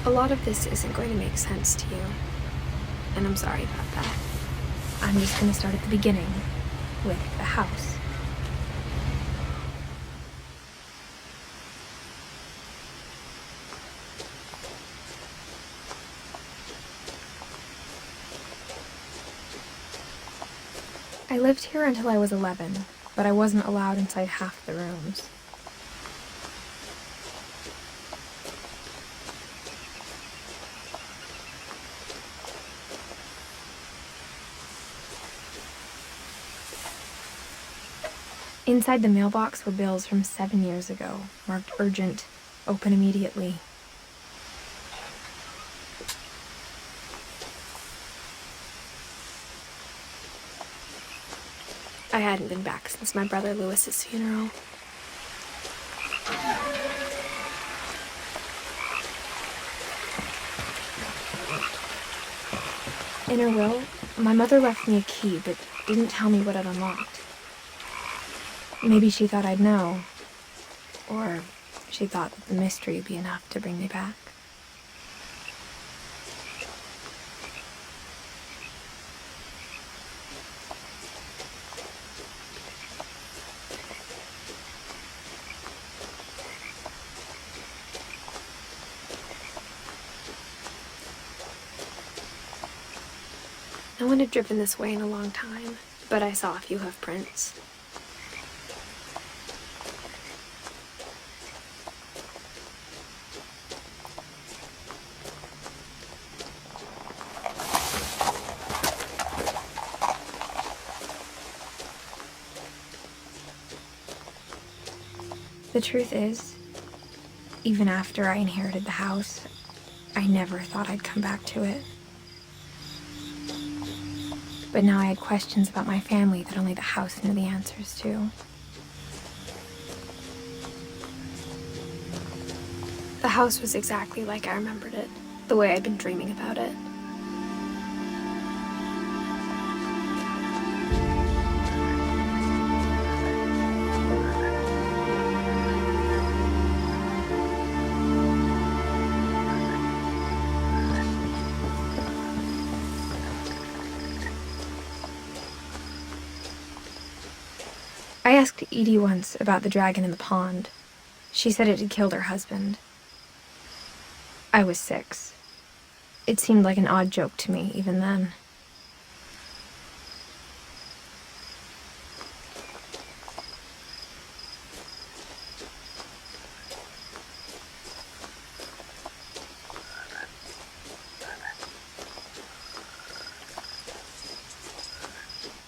A lot of this isn't going to make sense to you, and I'm sorry about that. I'm just going to start at the beginning, with the house. I lived here until I was 11, but I wasn't allowed inside half the rooms. Inside the mailbox were bills from 7 years ago, marked urgent, open immediately. I hadn't been back since my brother Lewis's funeral. In her will, my mother left me a key, but didn't tell me what it unlocked. Maybe she thought I'd know, or she thought that the mystery would be enough to bring me back. No one had driven this way in a long time, but I saw a few hoof prints. The truth is, even after I inherited the house, I never thought I'd come back to it. But now I had questions about my family that only the house knew the answers to. The house was exactly like I remembered it, the way I'd been dreaming about it. I asked Edie once about the dragon in the pond. She said it had killed her husband. I was 6. It seemed like an odd joke to me, even then.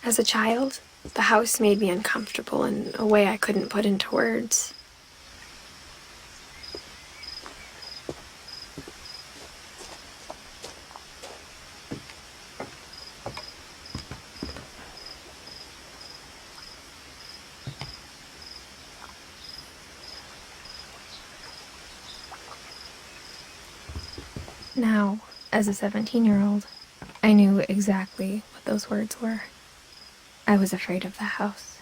As a child, the house made me uncomfortable in a way I couldn't put into words. Now, as a 17-year-old, I knew exactly what those words were. I was afraid of the house.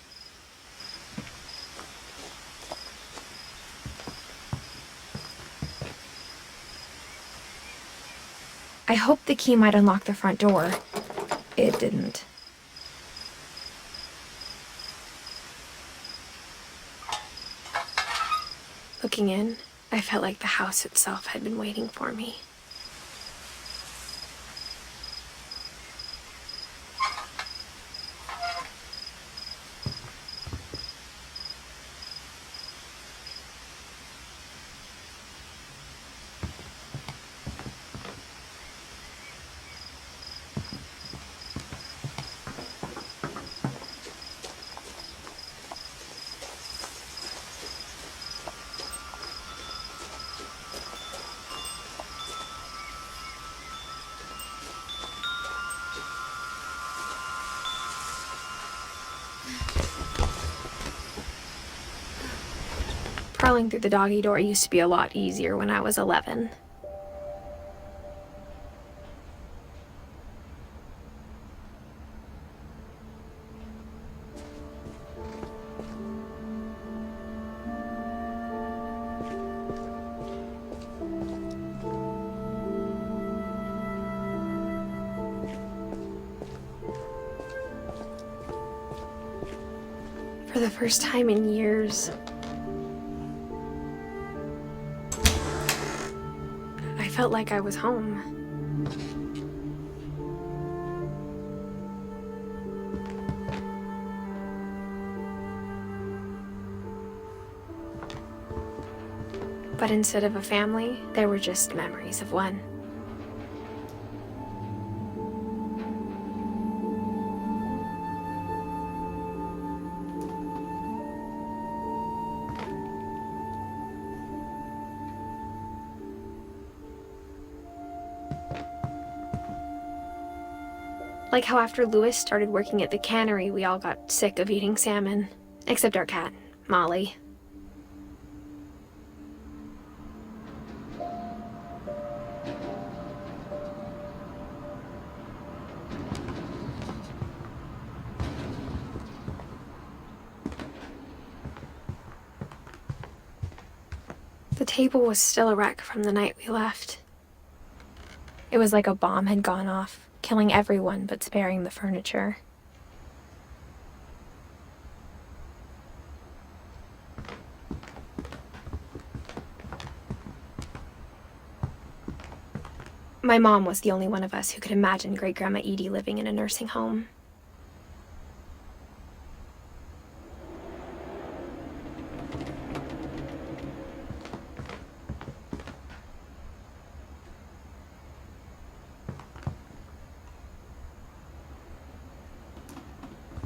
I hoped the key might unlock the front door. It didn't. Looking in, I felt like the house itself had been waiting for me. Crawling through the doggy door used to be a lot easier when I was 11. For the first time in years, I felt like I was home. But instead of a family, there were just memories of one. Like how after Louis started working at the cannery, we all got sick of eating salmon. Except our cat, Molly. The table was still a wreck from the night we left. It was like a bomb had gone off, killing everyone but sparing the furniture. My mom was the only one of us who could imagine Great-Grandma Edie living in a nursing home.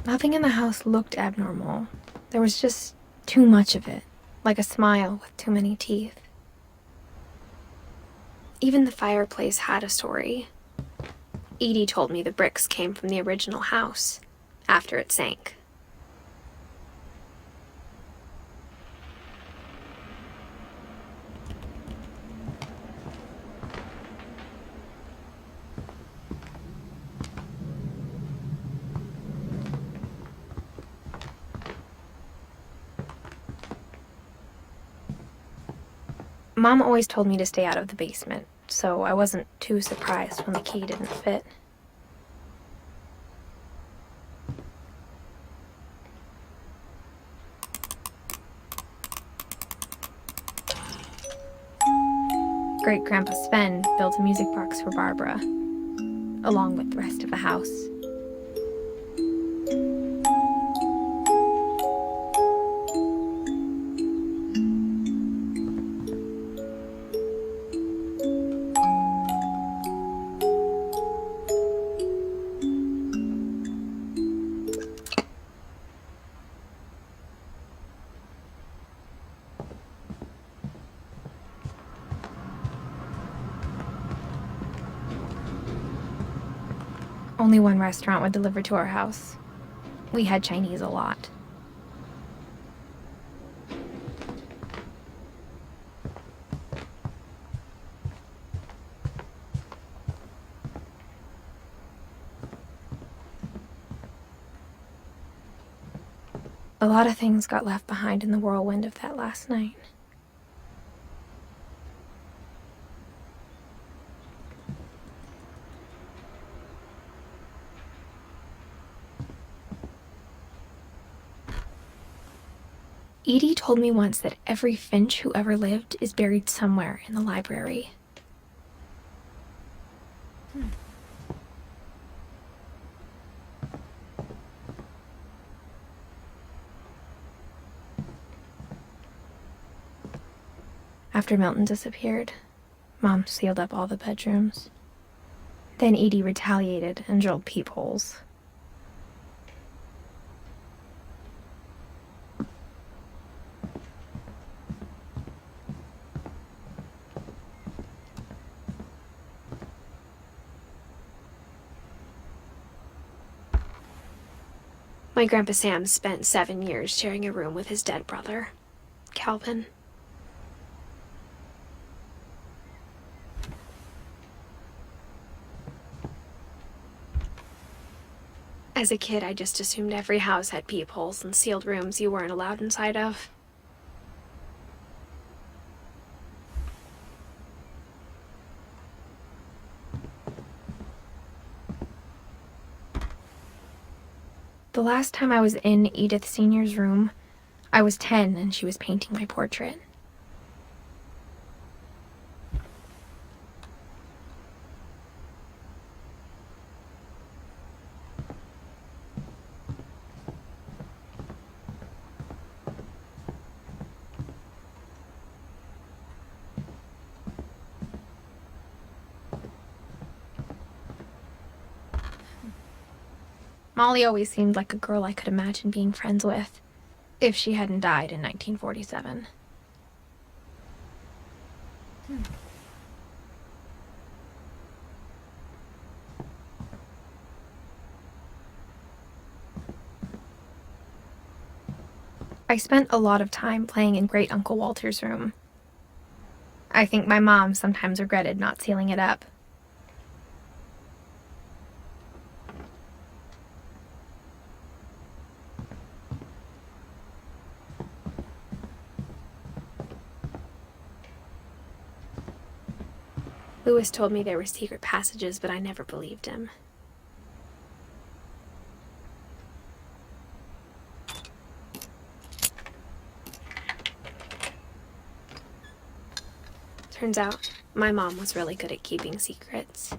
Nothing in the house looked abnormal. There was just too much of it, like a smile with too many teeth. Even the fireplace had a story. Edie told me the bricks came from the original house, after it sank. Mom always told me to stay out of the basement, so I wasn't too surprised when the key didn't fit. Great-Grandpa Sven built a music box for Barbara, along with the rest of the house. Only one restaurant would deliver to our house. We had Chinese a lot. A lot of things got left behind in the whirlwind of that last night. Edie told me once that every Finch who ever lived is buried somewhere in the library. After Milton disappeared, Mom sealed up all the bedrooms. Then Edie retaliated and drilled peepholes. My Grandpa Sam spent 7 years sharing a room with his dead brother, Calvin. As a kid, I just assumed every house had peepholes and sealed rooms you weren't allowed inside of. The last time I was in Edith Sr.'s room, I was 10 and she was painting my portrait. Molly always seemed like a girl I could imagine being friends with, if she hadn't died in 1947. I spent a lot of time playing in Great Uncle Walter's room. I think my mom sometimes regretted not sealing it up. Lewis told me there were secret passages, but I never believed him. Turns out, my mom was really good at keeping secrets.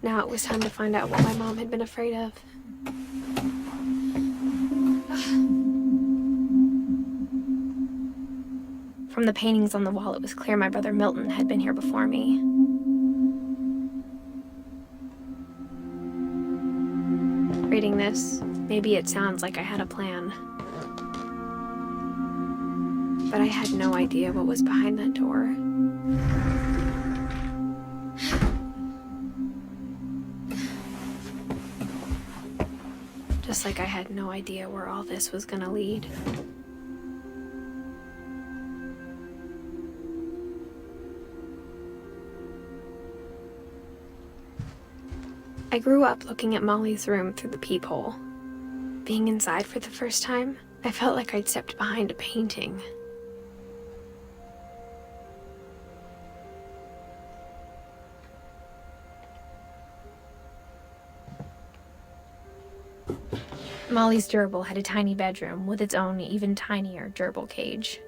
Now it was time to find out what my mom had been afraid of. From the paintings on the wall, it was clear my brother Milton had been here before me. Reading this, maybe it sounds like I had a plan. But I had no idea what was behind that door. Just like I had no idea where all this was gonna lead. I grew up looking at Molly's room through the peephole. Being inside for the first time, I felt like I'd stepped behind a painting. Molly's gerbil had a tiny bedroom with its own even tinier gerbil cage.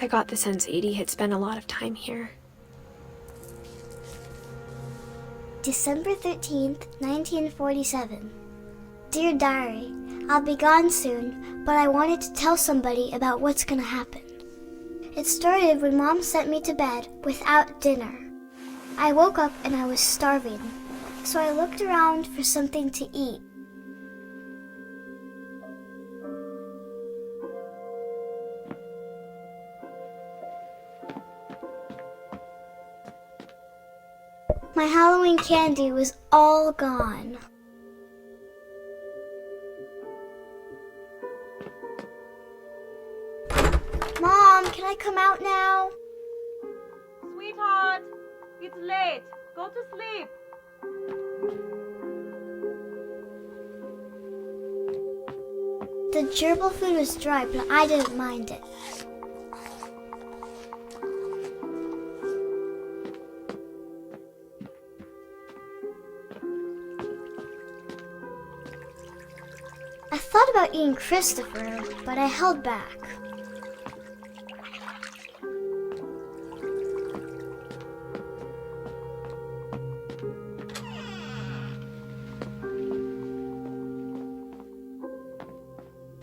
I got the sense Edie had spent a lot of time here. December 13th, 1947. Dear Diary, I'll be gone soon, but I wanted to tell somebody about what's gonna happen. It started when Mom sent me to bed without dinner. I woke up and I was starving, so I looked around for something to eat. My Halloween candy was all gone. Mom, can I come out now? Sweetheart, it's late. Go to sleep. The gerbil food was dry, but I didn't mind it. I thought about eating Christopher, but I held back.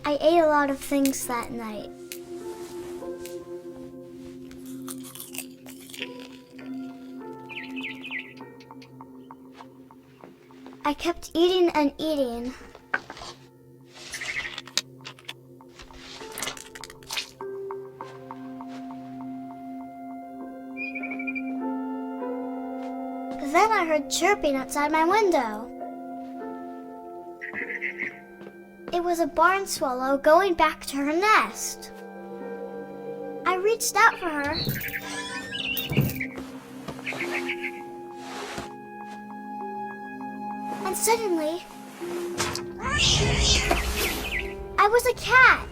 I ate a lot of things that night. I kept eating and eating. Then I heard chirping outside my window. It was a barn swallow going back to her nest. I reached out for her. And suddenly, I was a cat.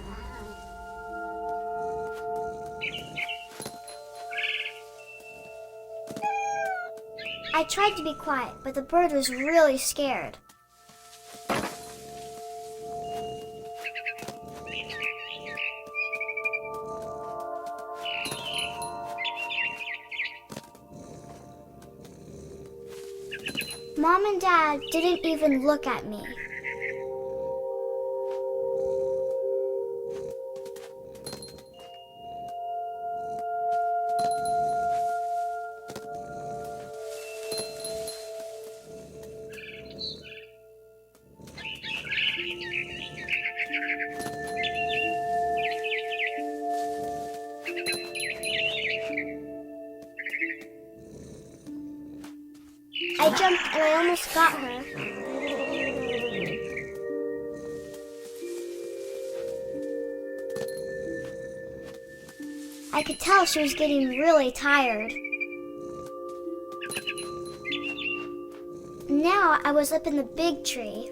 I tried to be quiet, but the bird was really scared. Mom and Dad didn't even look at me. I jumped and I almost got her. I could tell she was getting really tired. Now I was up in the big tree.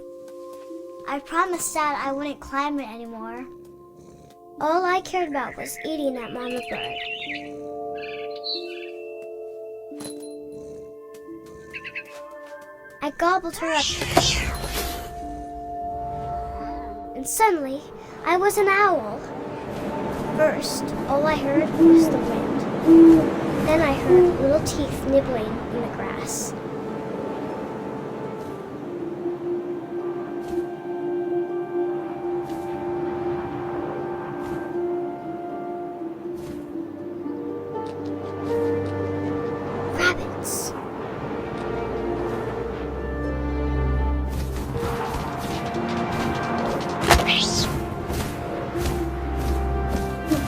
I promised Dad I wouldn't climb it anymore. All I cared about was eating that mama bird. I gobbled her up. And suddenly, I was an owl. First, all I heard was the wind. Then I heard little teeth nibbling in the grass. Rabbits.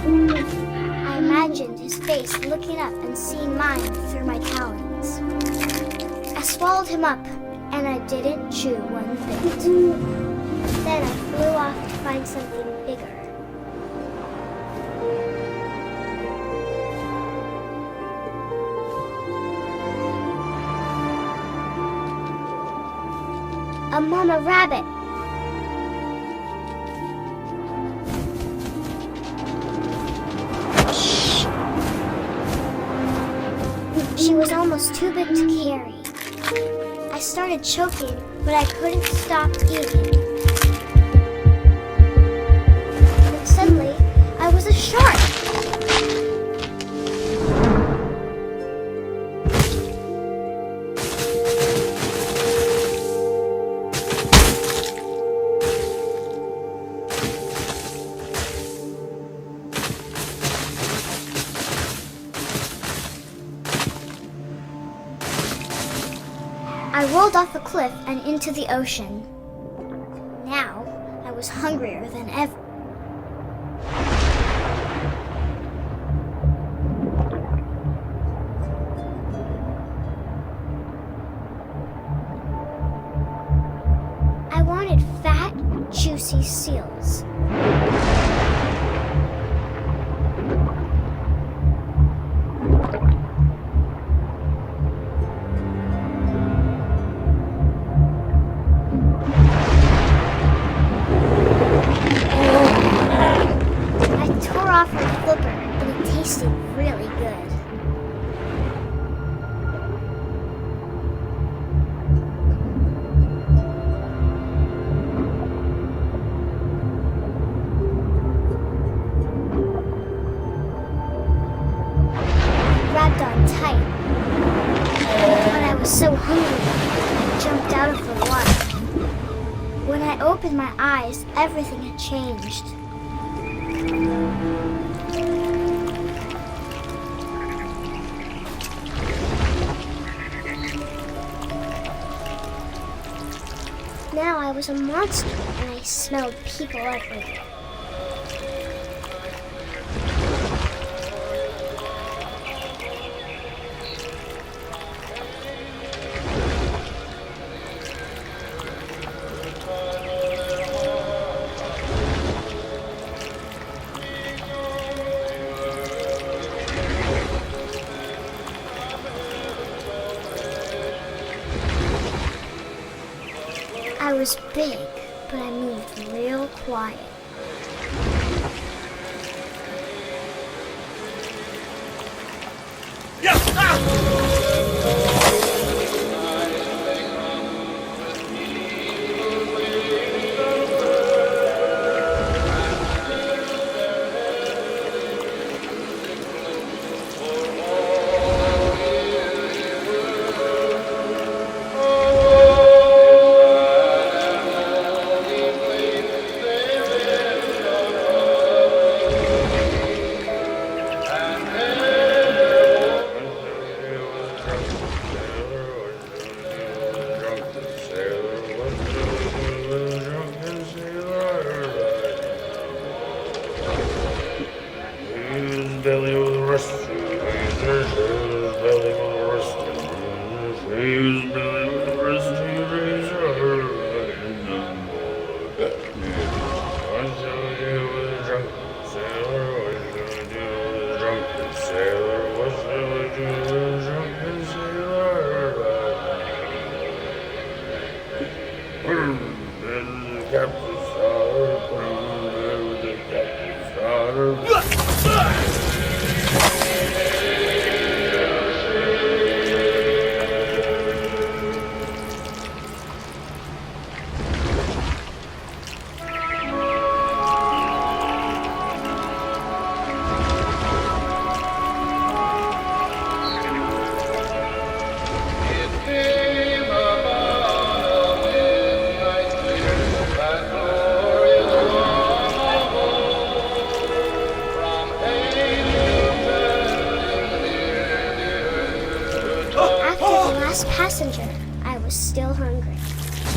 I imagined his face looking up and seeing mine through my talons. I swallowed him up, and I didn't chew one bit. Then I flew off to find something bigger. A mama rabbit. She was almost too big to carry. I started choking, but I couldn't stop eating. And suddenly, I was a shark. I rolled off the cliff and into the ocean. Now, I was hungrier than ever. I wanted fat, juicy seals. Off her flipper, and it tasted really good. Grabbed on tight. But I was so hungry, I jumped out of the water. When I opened my eyes, everything had changed. was a monster and I smelled people everywhere. I was big, but I moved real quiet. Passenger, I was still hungry.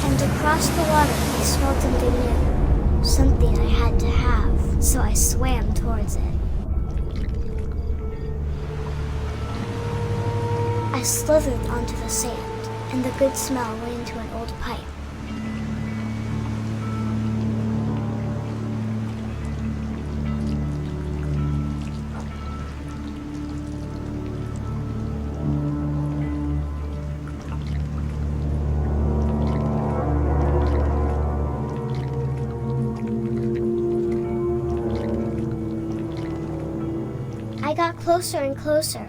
And across the water, I smelled something new. Something I had to have, so I swam towards it. I slithered onto the sand, and the good smell went into an old pipe. I got closer and closer.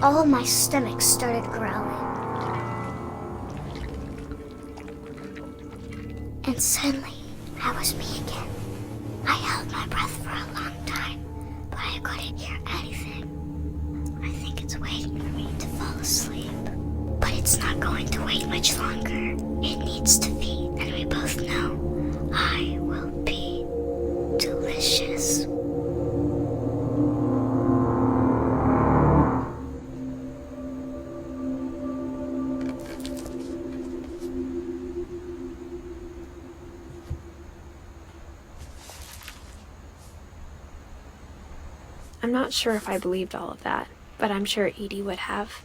All of my stomach started growling. And suddenly, I was me again. I held my breath for a long time, but I couldn't hear anything. I think it's waiting for me to fall asleep. But it's not going to wait much longer. It needs to feed, and we both know I will be delicious. I'm not sure if I believed all of that, but I'm sure Edie would have.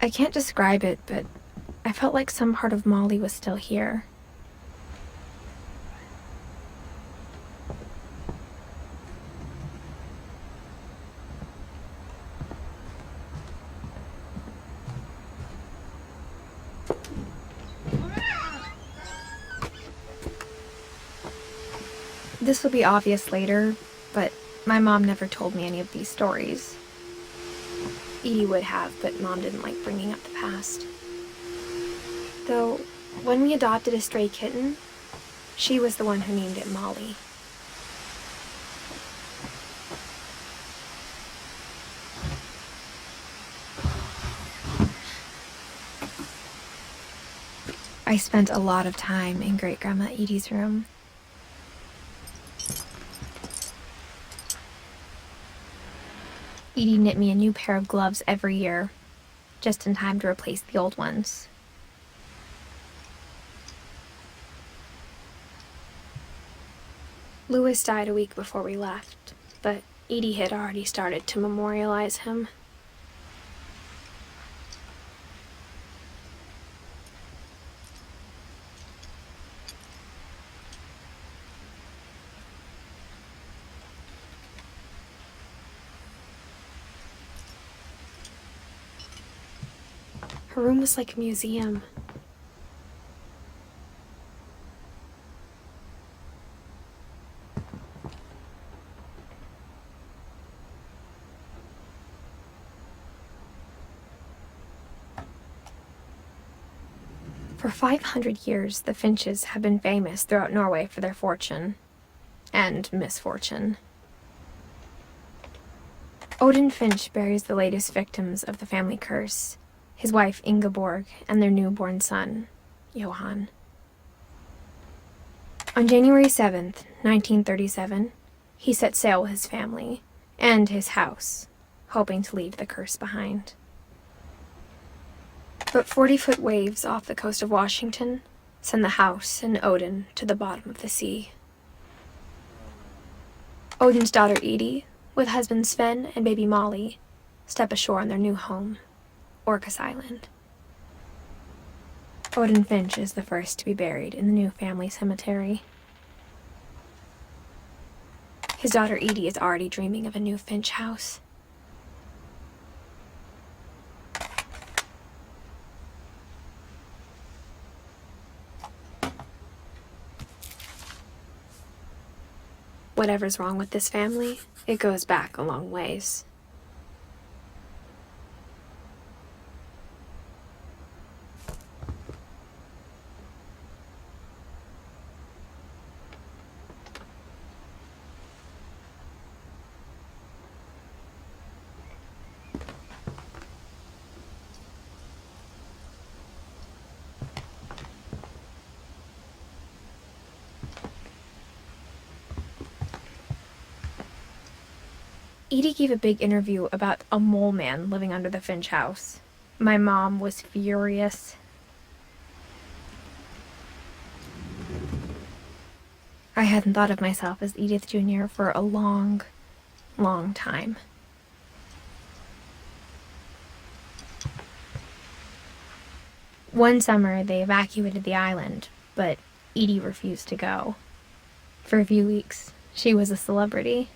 I can't describe it, but I felt like some part of Molly was still here. This will be obvious later, but my mom never told me any of these stories. Edie would have, but Mom didn't like bringing up the past. Though, when we adopted a stray kitten, she was the one who named it Molly. I spent a lot of time in Great-Grandma Edie's room. Edie knit me a new pair of gloves every year, just in time to replace the old ones. Louis died a week before we left, but Edie had already started to memorialize him. Her room was like a museum. For 500 years, the Finches have been famous throughout Norway for their fortune and misfortune. Odin Finch buries the latest victims of the family curse, his wife Ingeborg and their newborn son, Johan. On January 7th, 1937, he set sail with his family and his house, hoping to leave the curse behind. But 40-foot waves off the coast of Washington send the house and Odin to the bottom of the sea. Odin's daughter Edie, with husband Sven and baby Molly, step ashore on their new home, Orcas Island. Odin Finch is the first to be buried in the new family cemetery. His daughter Edie is already dreaming of a new Finch house. Whatever's wrong with this family, it goes back a long ways. Edie gave a big interview about a mole man living under the Finch house. My mom was furious. I hadn't thought of myself as Edith Jr. for a long, long time. One summer, they evacuated the island, but Edie refused to go. For a few weeks, she was a celebrity.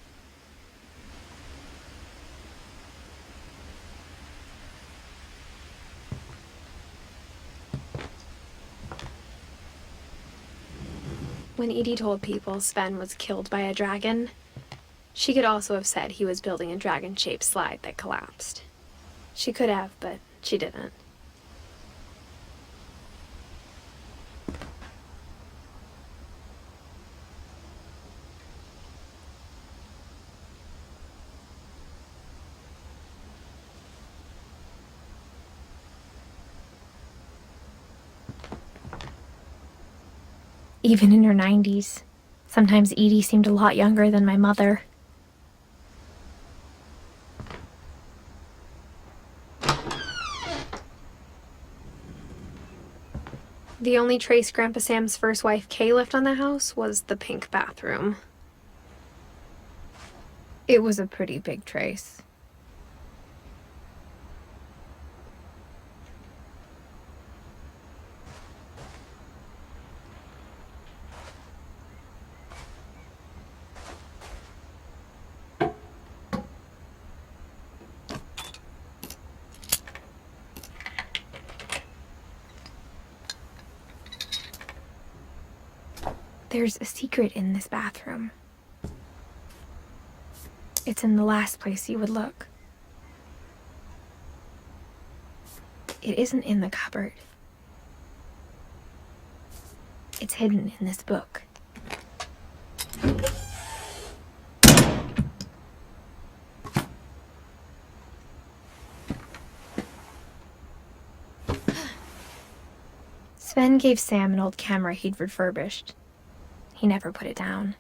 When Edie told people Sven was killed by a dragon, she could also have said he was building a dragon-shaped slide that collapsed. She could have, but she didn't. Even in her 90s, sometimes Edie seemed a lot younger than my mother. The only trace Grandpa Sam's first wife Kay left on the house was the pink bathroom. It was a pretty big trace. There's a secret in this bathroom. It's in the last place you would look. It isn't in the cupboard. It's hidden in this book. Sven gave Sam an old camera he'd refurbished. He never put it down.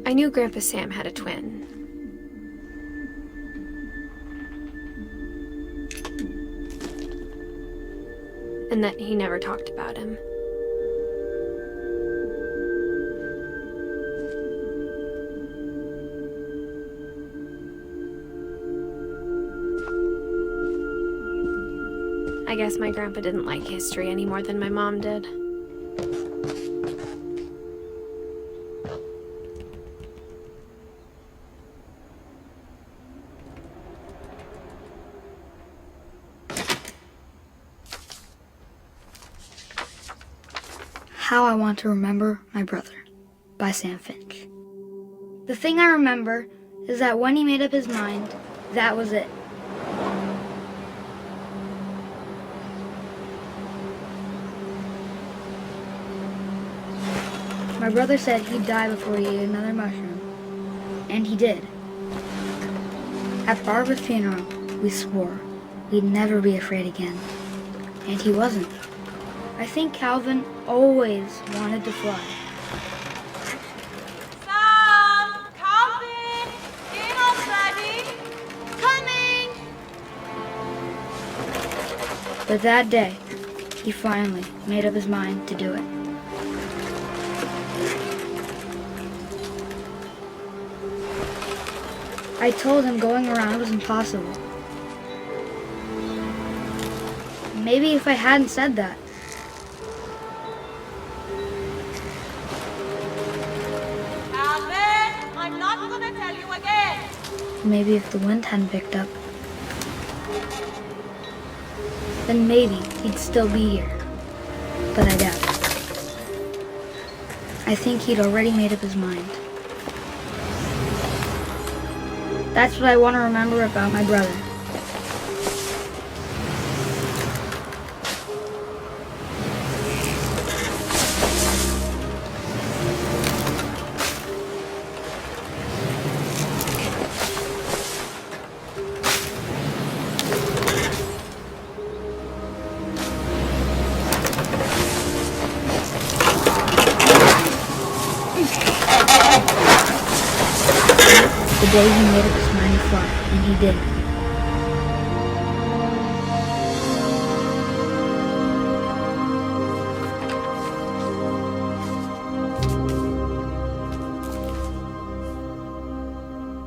I knew Grandpa Sam had a twin. And that he never talked about him. I guess my grandpa didn't like history any more than my mom did. How I Want to Remember My Brother by Sam Finch. The thing I remember is that when he made up his mind, that was it. My brother said he'd die before he ate another mushroom, and he did. At Barbara's funeral, we swore we'd never be afraid again, and he wasn't. I think Calvin always wanted to fly. Sam! Calvin! Dinner's ready! Coming! But that day, he finally made up his mind to do it. I told him going around was impossible. Maybe if I hadn't said that, Calvin! I'm not gonna tell you again! maybe if the wind hadn't picked up, then maybe he'd still be here. But I doubt it. I think he'd already made up his mind. That's what I want to remember about my brother. The day he made up his mind to fly, and he did.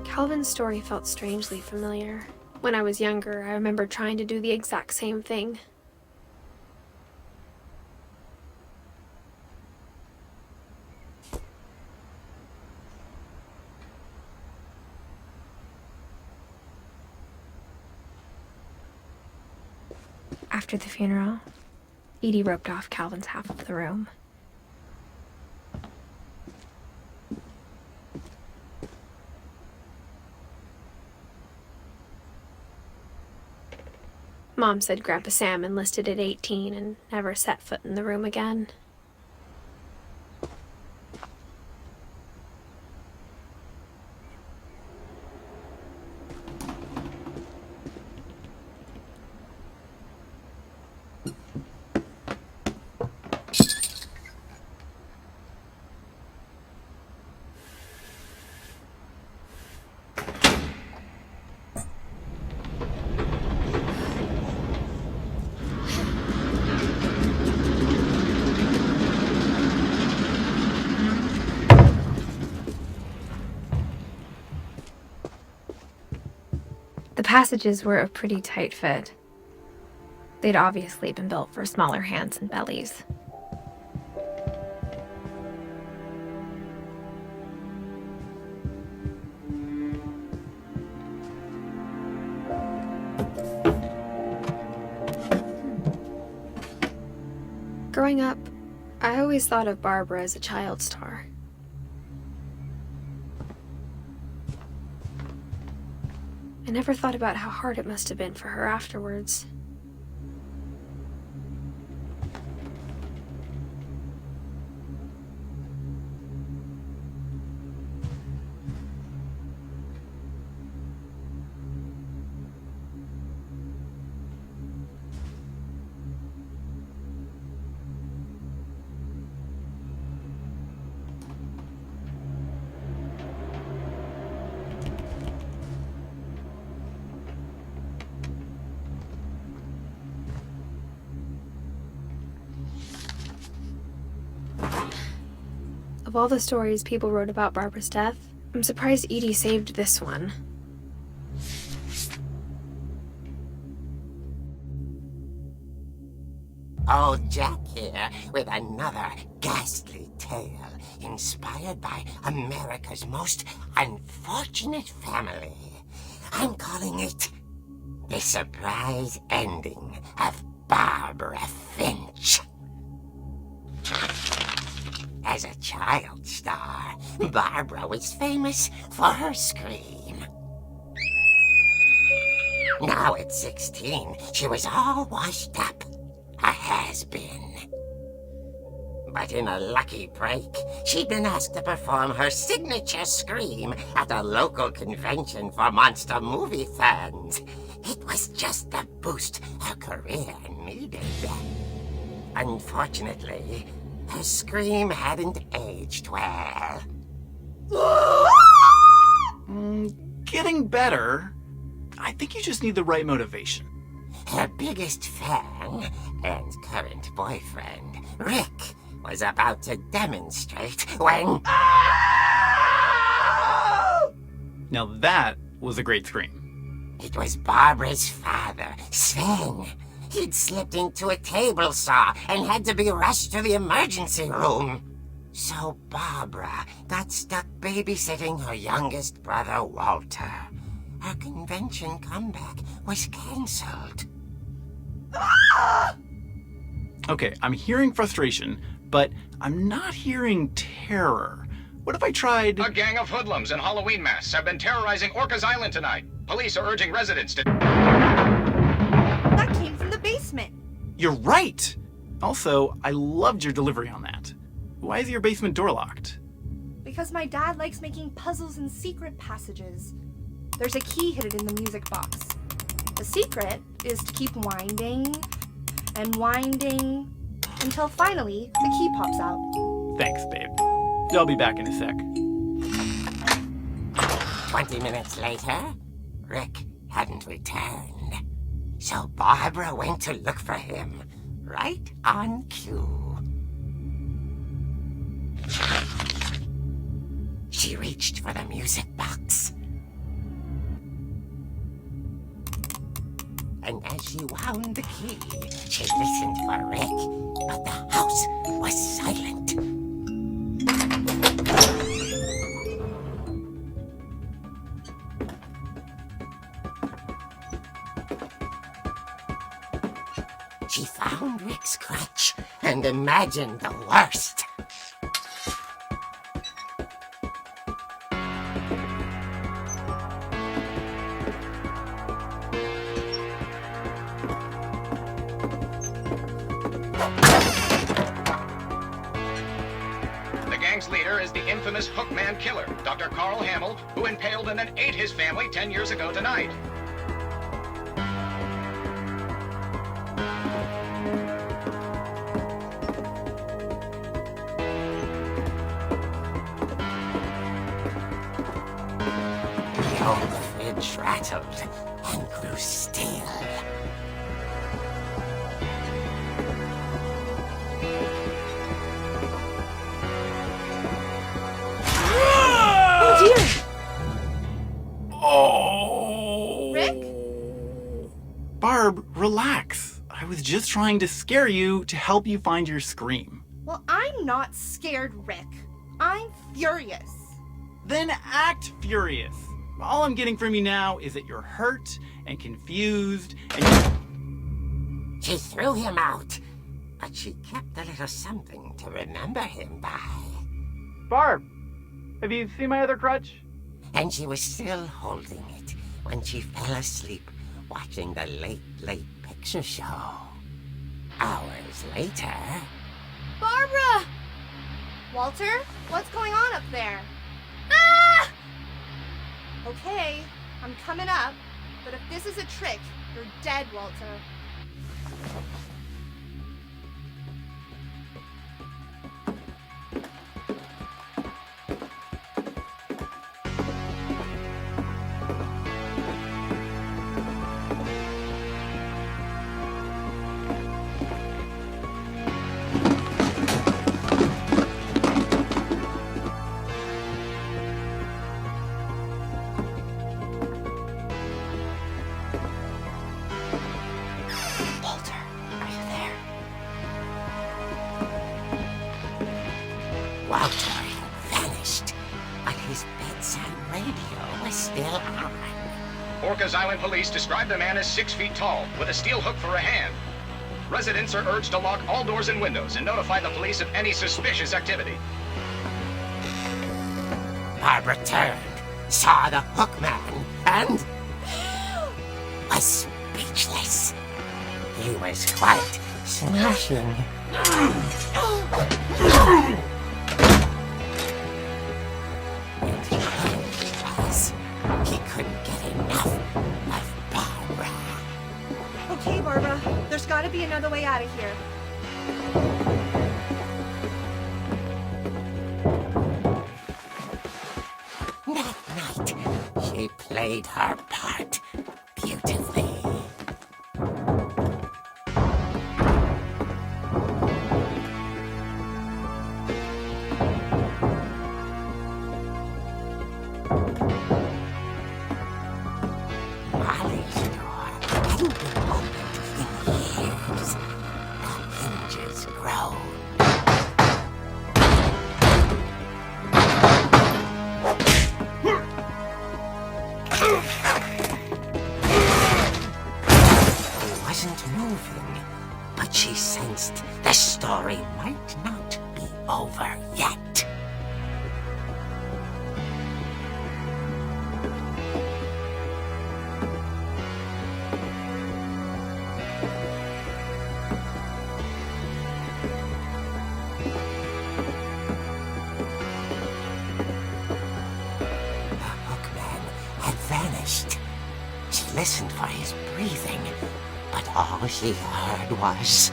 Calvin's story felt strangely familiar. When I was younger, I remember trying to do the exact same thing. After the funeral, Edie roped off Calvin's half of the room. Mom said Grandpa Sam enlisted at 18 and never set foot in the room again. The passages were a pretty tight fit. They'd obviously been built for smaller hands and bellies. Growing up, I always thought of Barbara as a child star. I never thought about how hard it must have been for her afterwards. Of all the stories people wrote about Barbara's death, I'm surprised Edie saved this one. Old Jack here with another ghastly tale inspired by America's most unfortunate family. I'm calling it The Surprise Ending of Barbara Finch. As a child star, Barbara was famous for her scream. Now at 16, she was all washed up, a has-been. But in a lucky break, she'd been asked to perform her signature scream at a local convention for monster movie fans. It was just the boost her career needed. Unfortunately, her scream hadn't aged well. Getting better. I think you just need the right motivation. Her biggest fan and current boyfriend, Rick, was about to demonstrate when... Now that was a great scream. It was Barbara's father, Sven. He'd slipped into a table saw and had to be rushed to the emergency room. So Barbara got stuck babysitting her youngest brother, Walter. Her convention comeback was cancelled. Okay, I'm hearing frustration, but I'm not hearing terror. What if I tried... A gang of hoodlums in Halloween masks have been terrorizing Orcas Island tonight. Police are urging residents to... That came from the basement. You're right! Also, I loved your delivery on that. Why is your basement door locked? Because my dad likes making puzzles and secret passages. There's a key hidden in the music box. The secret is to keep winding and winding until finally the key pops out. Thanks, babe. I'll be back in a sec. 20 minutes later, Rick hadn't returned. So Barbara went to look for him, right on cue. She reached for the music box. And as she wound the key, she listened for Rick, but the house was silent. She found Rick's crutch and imagined the worst. The gang's leader is the infamous Hookman killer, Dr. Carl Hamill, who impaled and then ate his family 10 years ago tonight. The old fridge rattled and grew still. Oh dear! Oh! Rick? Barb, relax. I was just trying to scare you to help you find your scream. Well, I'm not scared, Rick. I'm furious. Then act furious. All I'm getting from you now is that you're hurt and confused and She threw him out, but she kept a little something to remember him by. Barb, have you seen my other crutch? And she was still holding it when she fell asleep watching the late picture show. Hours later... Barbara! Walter, what's going on up there? Ah! Okay, I'm coming up, but if this is a trick, you're dead, Walter. Walter had vanished, but his bedside radio was still on. Orcas Island police describe the man as 6 feet tall, with a steel hook for a hand. Residents are urged to lock all doors and windows and notify the police of any suspicious activity. Barbara turned, saw the hook man, and was speechless. He was quite smashing. And he couldn't get enough of Barbara. Okay, Barbara, there's gotta be another way out of here. That night, she played her part beautifully. Molly's door hadn't been opened in years. The hinges groaned. He wasn't moving, but she sensed the story might not be over yet. The hookman had vanished. She listened for his breathing, but all she heard was...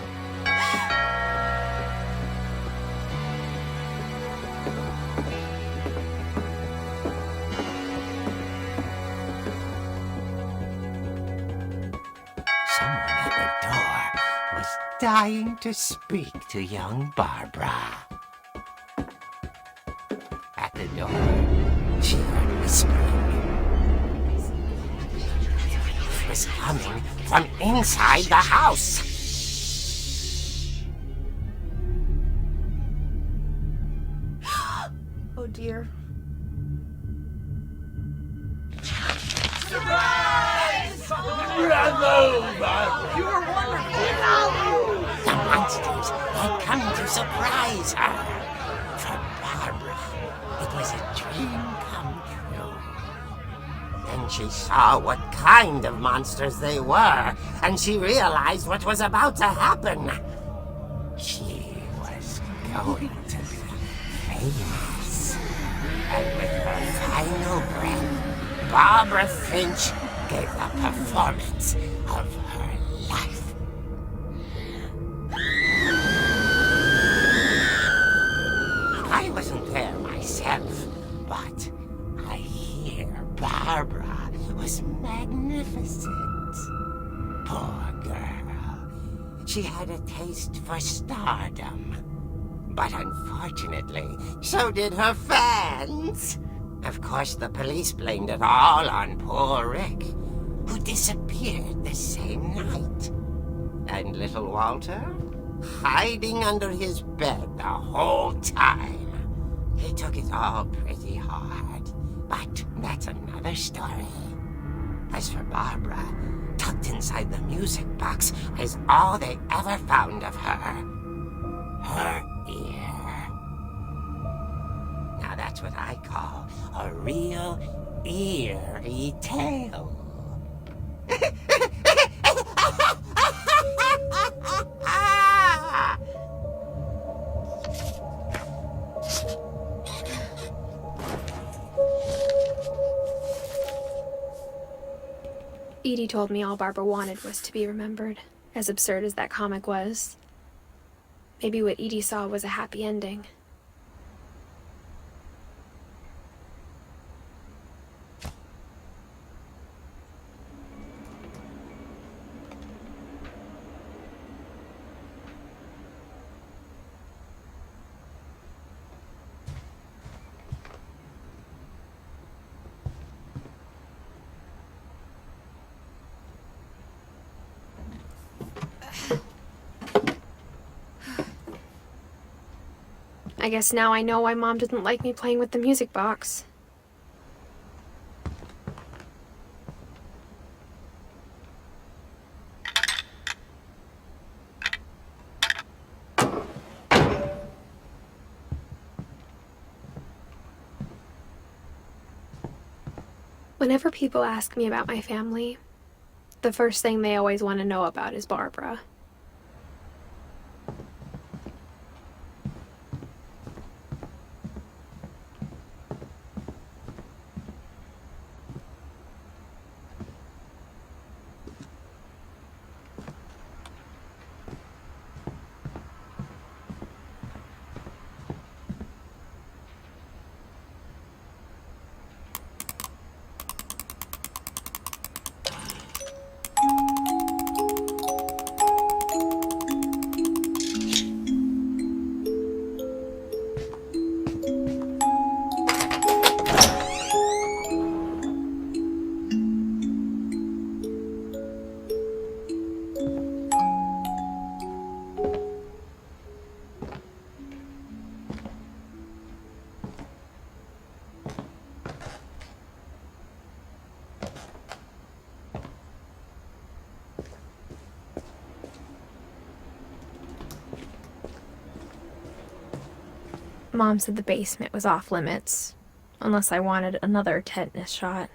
Someone at the door was dying to speak to young Barbara. At the door, she heard whispering. It was coming from inside the house. Oh dear. The monsters had come to surprise her. For Barbara, it was a dream come true. Then she saw what kind of monsters they were, and she realized what was about to happen. She was going to be famous. And with her final breath, Barbara Finch gave the performance of her life. I wasn't there myself, but I hear Barbara was magnificent. Poor girl. She had a taste for stardom. But unfortunately, so did her fans. Of course, the police blamed it all on poor Rick, who disappeared the same night. And little Walter, hiding under his bed the whole time. He took it all pretty hard, but that's another story. As for Barbara, tucked inside the music box is all they ever found of her. Her ear. Now that's what I call a real eerie tale. Edie told me all Barbara wanted was to be remembered, as absurd as that comic was. Maybe what Edie saw was a happy ending. I guess now I know why Mom didn't like me playing with the music box. Whenever people ask me about my family, the first thing they always want to know about is Barbara. Mom said the basement was off limits, unless I wanted another tetanus shot.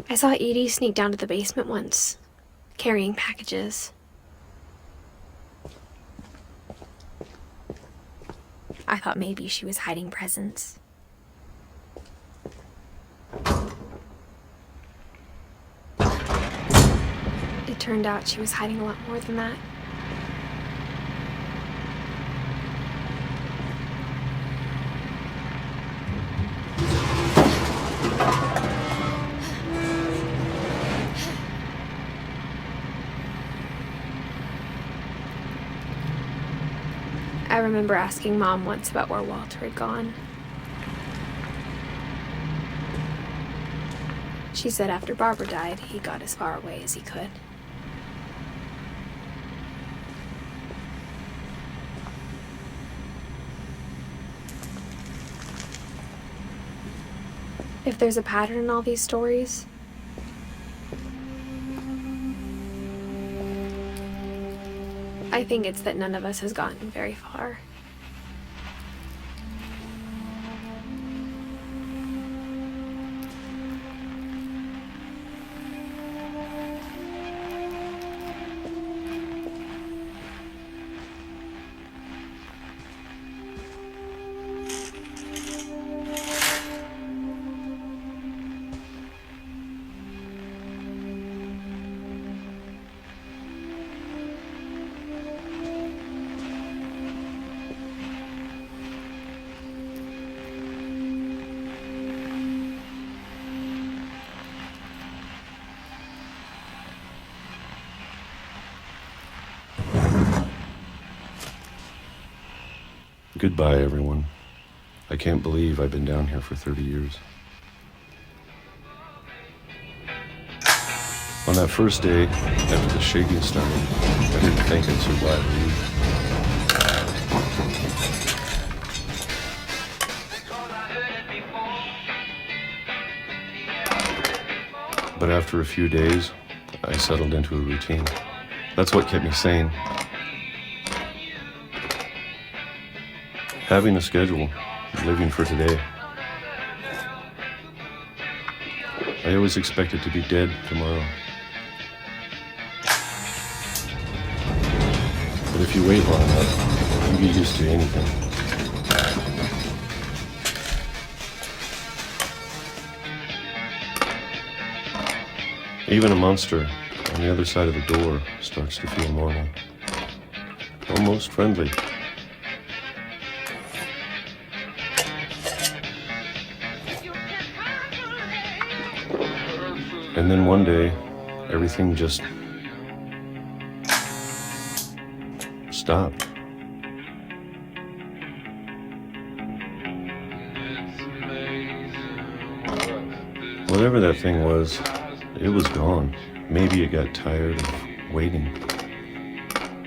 I saw Edie sneak down to the basement once, carrying packages. I thought maybe she was hiding presents. It turned out she was hiding a lot more than that. I remember asking Mom once about where Walter had gone. She said after Barbara died, he got as far away as he could. If there's a pattern in all these stories, I think it's that none of us has gotten very far. Goodbye, everyone. I can't believe I've been down here for 30 years. On that first day, after the shaking started, I didn't think I'd survive a week. But after a few days, I settled into a routine. That's what kept me sane. Having a schedule, living for today. I always expected to be dead tomorrow. But if you wait long enough, you get used to anything. Even a monster on the other side of the door starts to feel normal. Almost friendly. And then one day, everything just stopped. Whatever that thing was, it was gone. Maybe it got tired of waiting.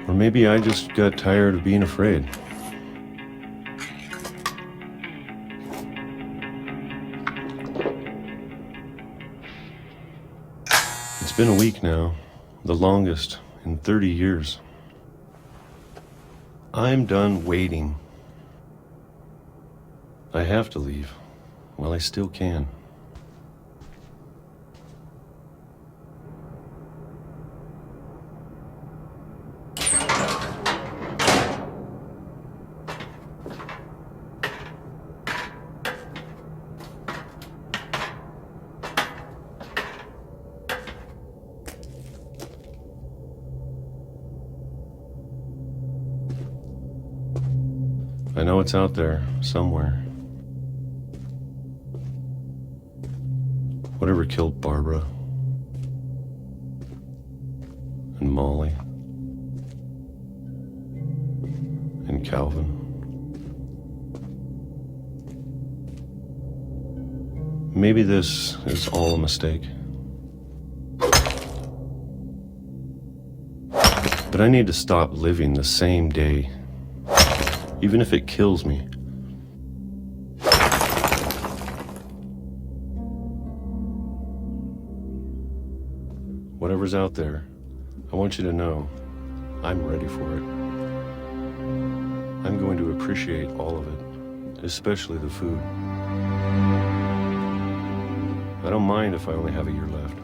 Or maybe I just got tired of being afraid. It's been a week now, the longest in 30 years. I'm done waiting. I have to leave while I still can. I know it's out there, somewhere. Whatever killed Barbara and Molly and Calvin. Maybe this is all a mistake. But I need to stop living the same day. Even if it kills me. Whatever's out there, I want you to know I'm ready for it. I'm going to appreciate all of it, especially the food. I don't mind if I only have a year left.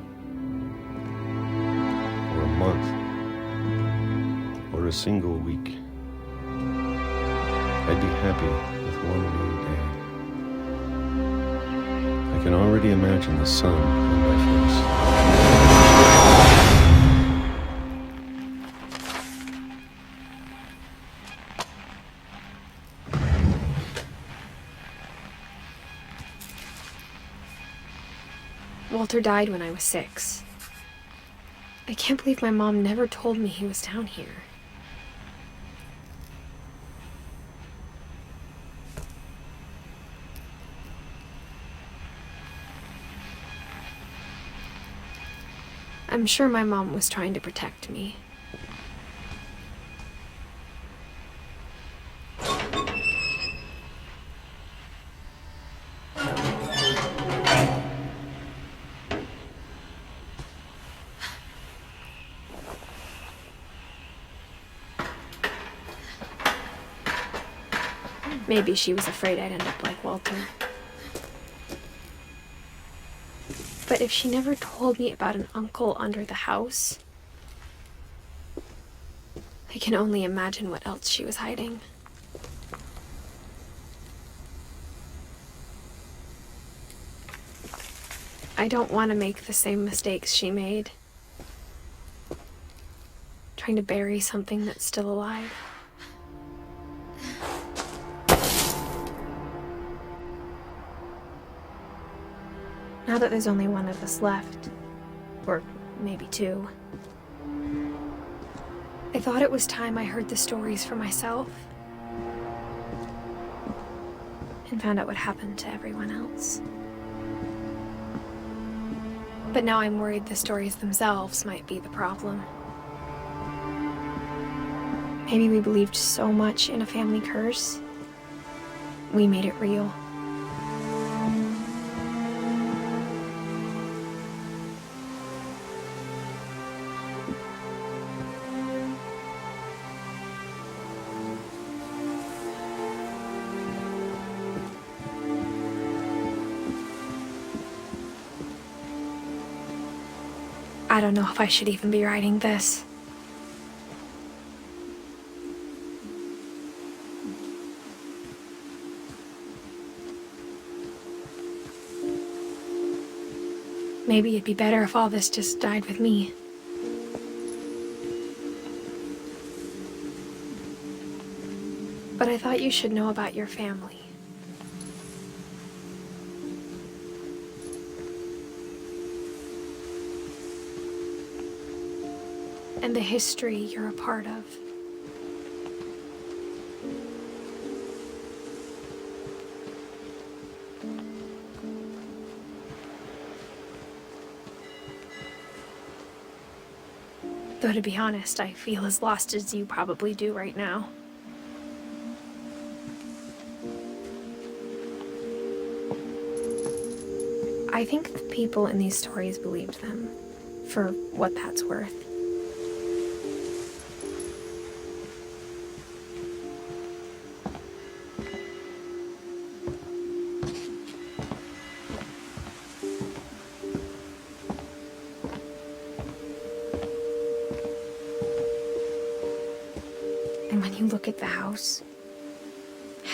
Or a month. Or a single week. I'd be happy with one new day. I can already imagine the sun on my face. Walter died when I was 6. I can't believe my mom never told me he was down here. I'm sure my mom was trying to protect me. Maybe she was afraid I'd end up like Walter. But if she never told me about an uncle under the house, I can only imagine what else she was hiding. I don't want to make the same mistakes she made. Trying to bury something that's still alive. Now that there's only one of us left, or maybe 2, I thought it was time I heard the stories for myself. and found out what happened to everyone else. But now I'm worried the stories themselves might be the problem. Maybe we believed so much in a family curse, we made it real. I don't know if I should even be writing this. Maybe it'd be better if all this just died with me. But I thought you should know about your family. And the history you're a part of. Though to be honest, I feel as lost as you probably do right now. I think the people in these stories believed them, for what that's worth. And when you look at the house,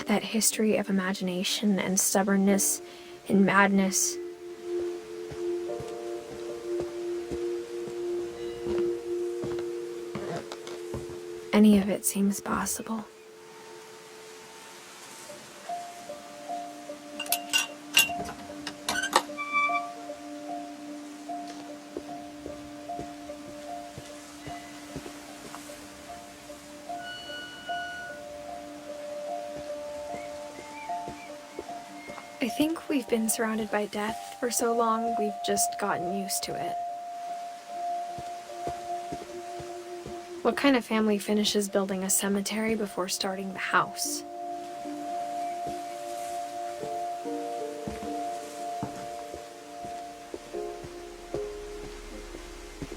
that history of imagination and stubbornness and madness, any of it seems possible. I think we've been surrounded by death for so long, we've just gotten used to it. What kind of family finishes building a cemetery before starting the house?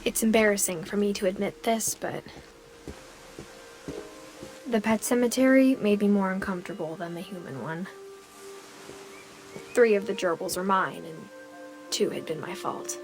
It's embarrassing for me to admit this, but the pet cemetery made me more uncomfortable than the human one. 3 of the gerbils are mine, and 2 had been my fault.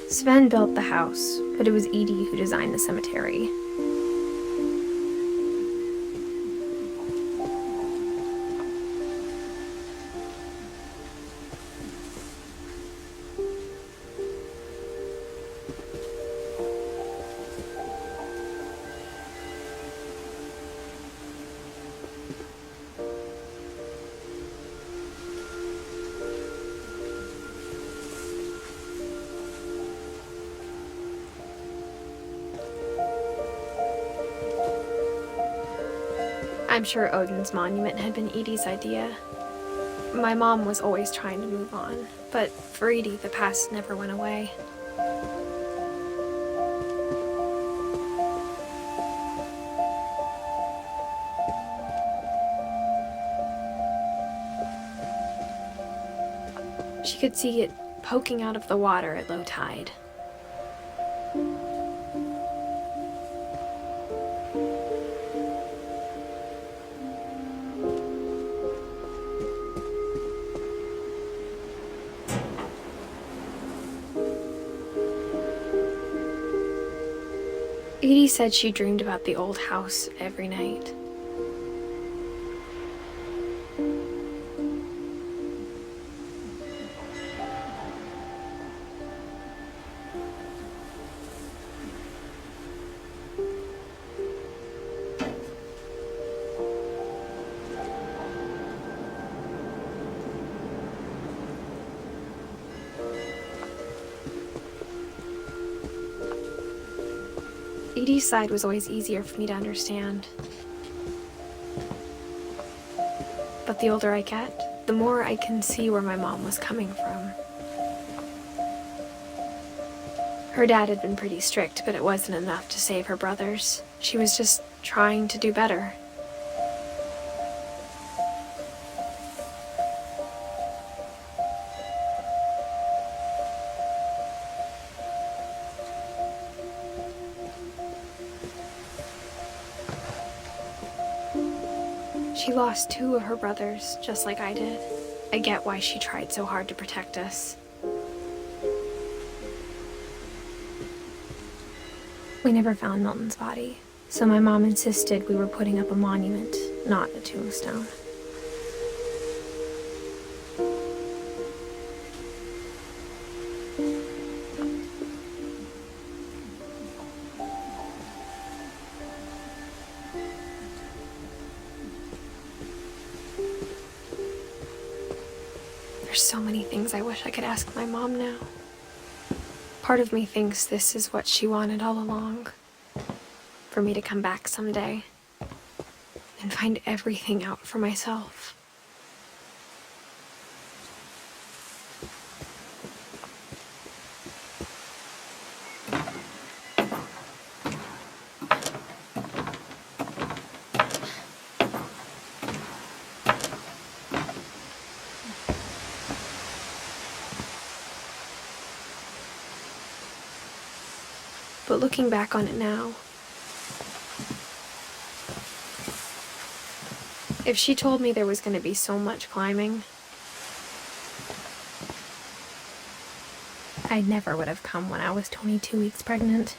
Sven built the house, but it was Edie who designed the cemetery. I'm sure Odin's monument had been Edie's idea. My mom was always trying to move on, but for Edie, the past never went away. She could see it poking out of the water at low tide. Edie said she dreamed about the old house every night. Edie's side was always easier for me to understand. But the older I get, the more I can see where my mom was coming from. Her dad had been pretty strict, but it wasn't enough to save her brothers. She was just trying to do better. She lost 2 of her brothers, just like I did. I get why she tried so hard to protect us. We never found Milton's body, so my mom insisted we were putting up a monument, not a tombstone. There's so many things I wish I could ask my mom now. Part of me thinks this is what she wanted all along. For me to come back someday and find everything out for myself. But looking back on it now, if she told me there was going to be so much climbing, I never would have come when I was 22 weeks pregnant.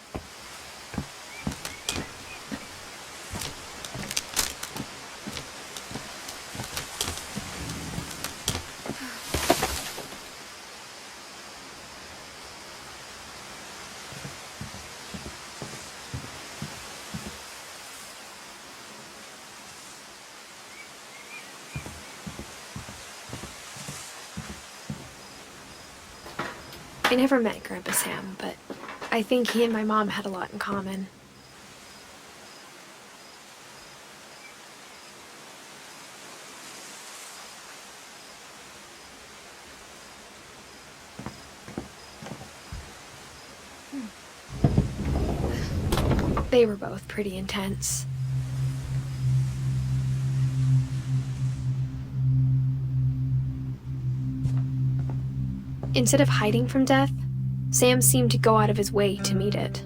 I never met Grandpa Sam, but I think he and my mom had a lot in common. They were both pretty intense. Instead of hiding from death, Sam seemed to go out of his way to meet it.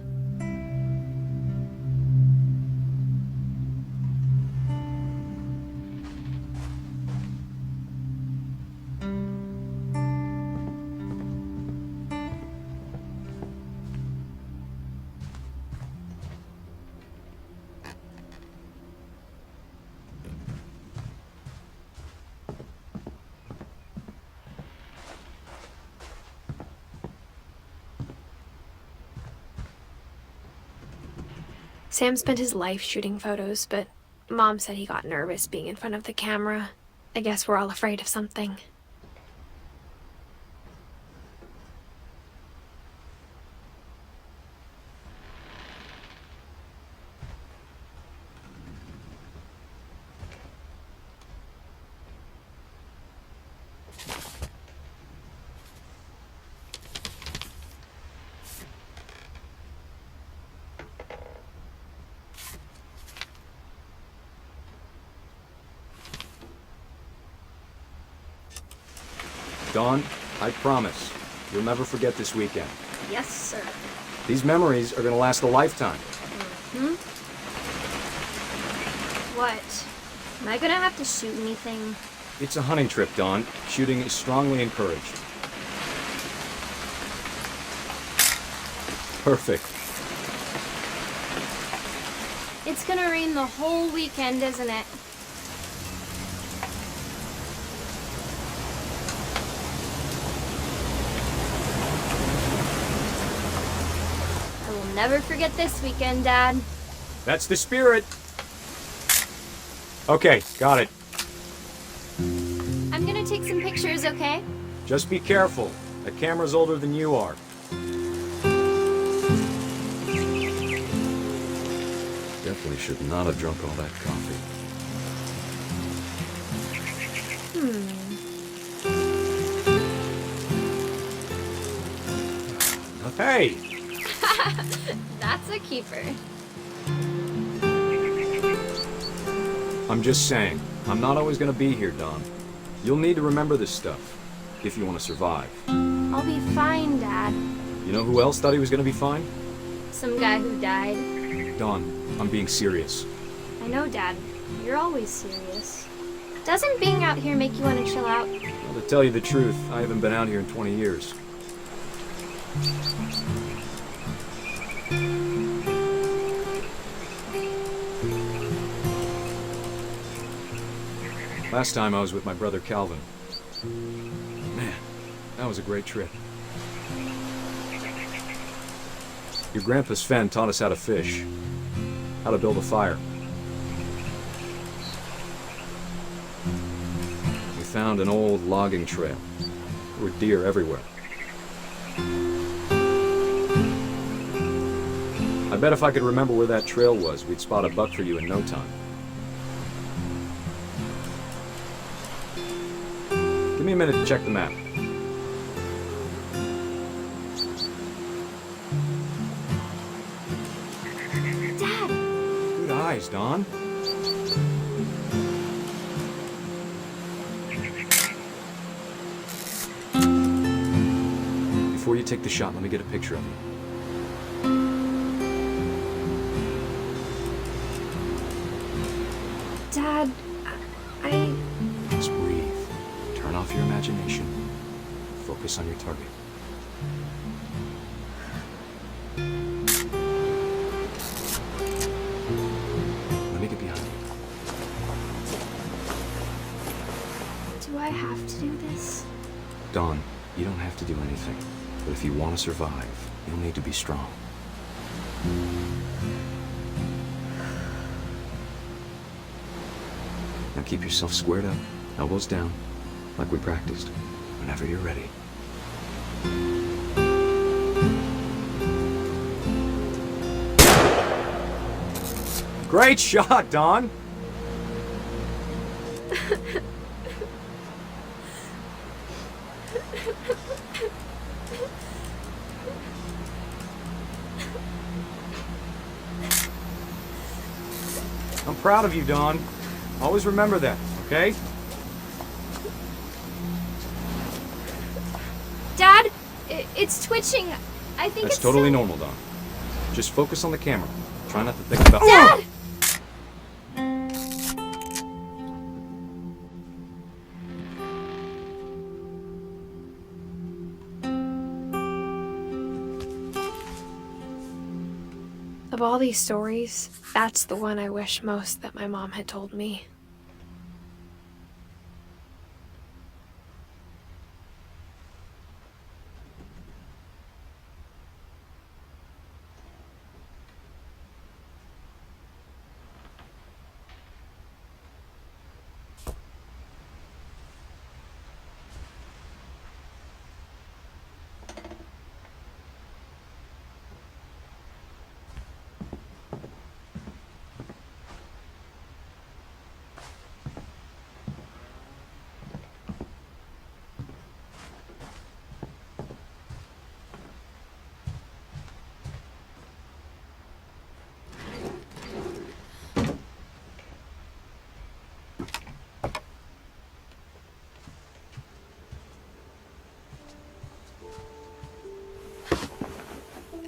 Sam spent his life shooting photos, but Mom said he got nervous being in front of the camera. I guess we're all afraid of something. Dawn, I promise, you'll never forget this weekend. Yes, sir. These memories are gonna last a lifetime. What? Am I gonna have to shoot anything? It's a hunting trip, Dawn. Shooting is strongly encouraged. Perfect. It's gonna rain the whole weekend, isn't it? I will never forget this weekend, Dad. That's the spirit. Okay, got it. I'm gonna take some pictures, okay? Just be careful. The camera's older than you are. definitely should not have drunk all that coffee. Hey! That's a keeper. I'm just saying, I'm not always gonna be here, Don. You'll need to remember this stuff, if you want to survive. I'll be fine, Dad. You know who else thought he was gonna be fine? Some guy who died. Don, I'm being serious. I know, Dad. You're always serious. Doesn't being out here make you want to chill out? Well, to tell you the truth, I haven't been out here in 20 years. Last time I was with my brother Calvin. Man, that was a great trip. Your grandpa Sven taught us how to fish, how to build a fire. We found an old logging trail. There were deer everywhere. I bet if I could remember where that trail was, we'd spot a buck for you in no time. Give me a minute to check the map. Dad! Good eyes, Don. Before you take the shot, let me get a picture of you. Dad, I... Just breathe. Turn off your imagination. Focus on your target. Let me get behind you. Do I have to do this? Dawn, you don't have to do anything. But if you want to survive, you'll need to be strong. Now keep yourself squared up, elbows down, like we practiced, whenever you're ready. Great shot, Don! I'm proud of you, Don. Always remember that, okay? Dad, it's twitching. I think That's it's totally silly. normal, Don. Just focus on the camera. Try not to think about— Dad! Of all these stories, that's the one I wish most that my mom had told me.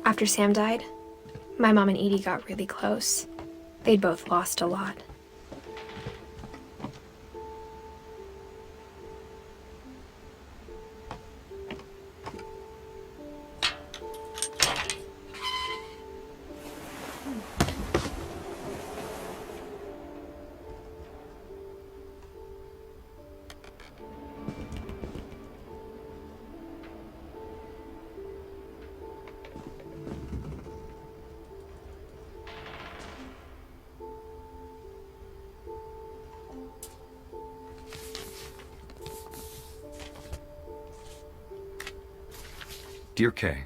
After Sam died, my mom and Edie got really close. They'd both lost a lot. Dear Kay,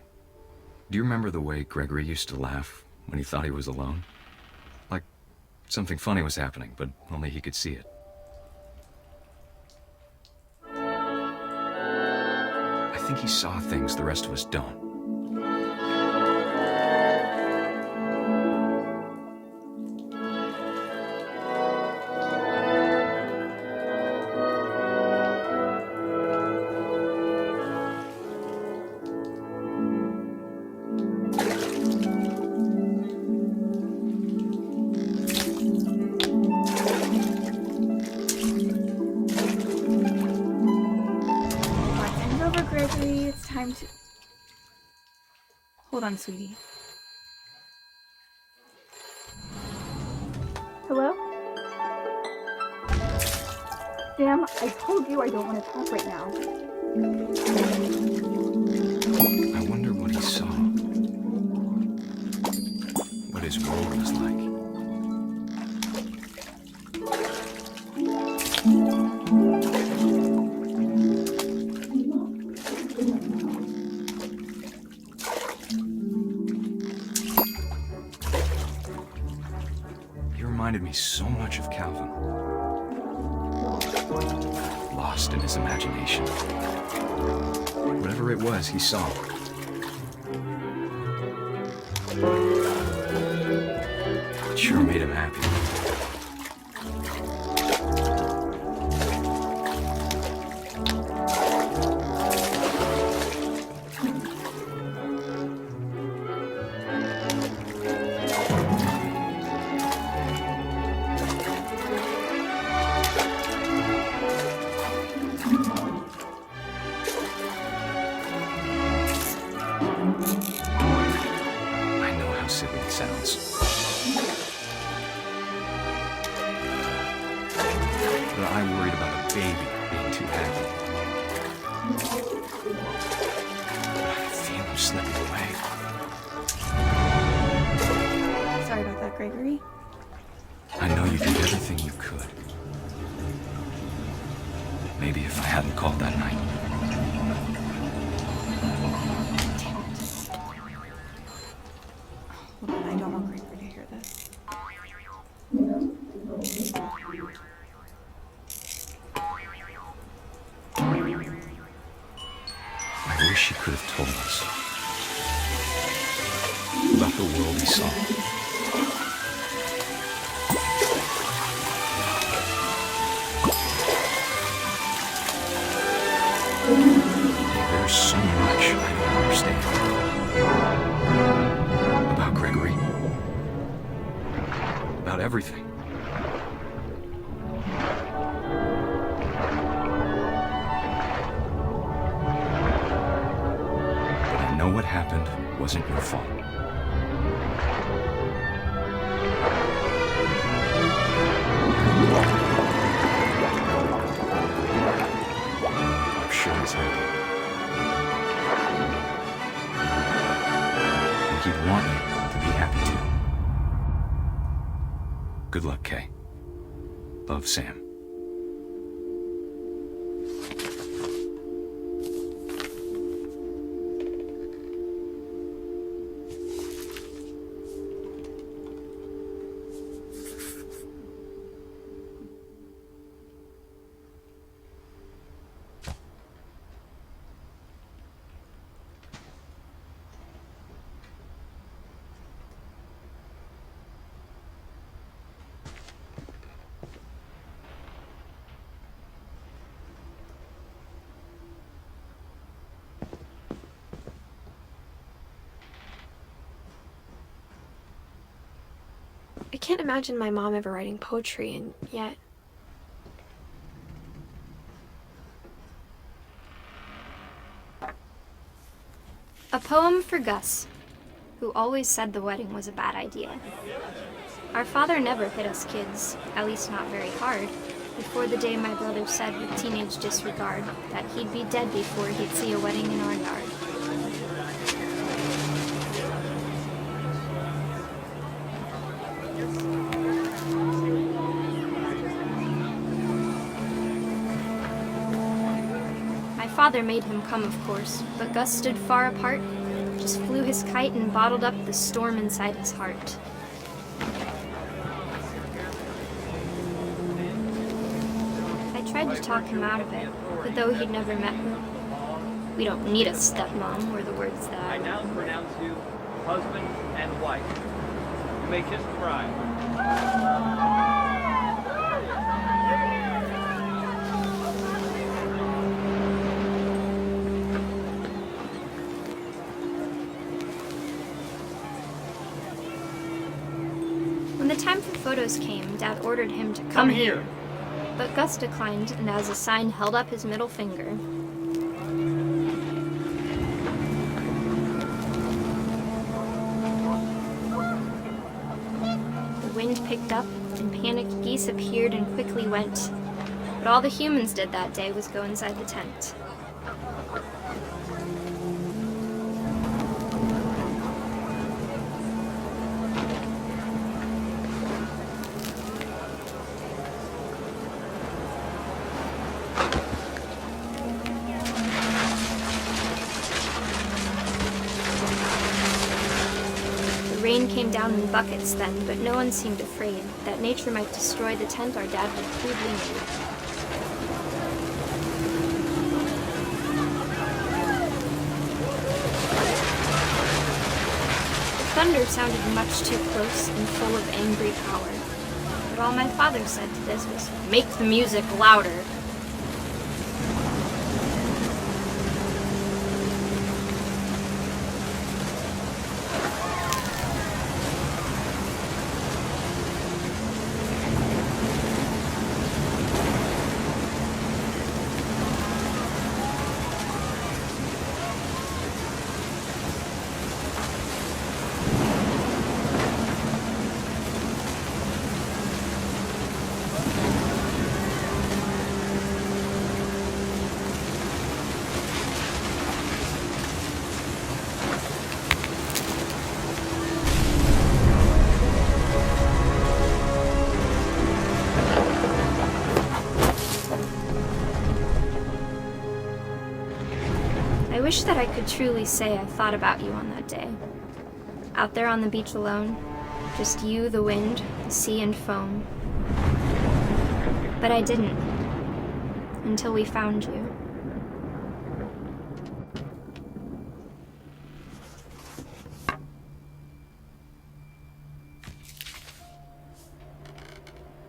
do you remember the way Grigory used to laugh when he thought he was alone? Like Something funny was happening, but only he could see it. I think he saw things the rest of us don't. Grigory, it's time to... Hold on, sweetie. Hello? Sam, I told you I don't want to talk right now. I wonder what he saw. What his world was like. Reminded me so much of Calvin. Lost in his imagination. Whatever it was he saw. It sure made him happy. Silly it sounds. But I worried about a baby being too happy. But I feel him slipping away. Sorry about that, Grigory. I know you did everything you could. Maybe if I hadn't called that night. I don't want Grigory to hear this. I wish he could have told us about the world he saw. There's so much I don't understand about Grigory, about everything. But I know what happened wasn't your fault. I'm sure he's happy. And he'd want you to be happy too. Good luck, Kay. Love, Sam. I can't imagine my mom ever writing poetry, and yet... A poem for Gus, who always said the wedding was a bad idea. Our father never hit us kids, at least not very hard, before the day my brother said with teenage disregard that he'd be dead before he'd see a wedding in our yard. My father made him come, of course, but Gus stood far apart, just flew his kite and bottled up the storm inside his heart. tried to talk him out of it, but though he'd never met her, "We don't need a stepmom," were the words that I now pronounce you husband and wife. You may kiss the bride. When the time for photos came, Dad ordered him to come here. But Gus declined, and as a sign held up his middle finger. The wind picked up, and panicked geese appeared and quickly went. But all the humans did that day was go inside the tent. The rain came down in buckets then, but no one seemed afraid that nature might destroy the tent our dad had crudely made. The thunder sounded much too close and full of angry power, but all my father said to this was, "Make the music louder." I wish that I could truly say I thought about you on that day. Out there on the beach alone, just you, the wind, the sea, and foam. But I didn't, until we found you.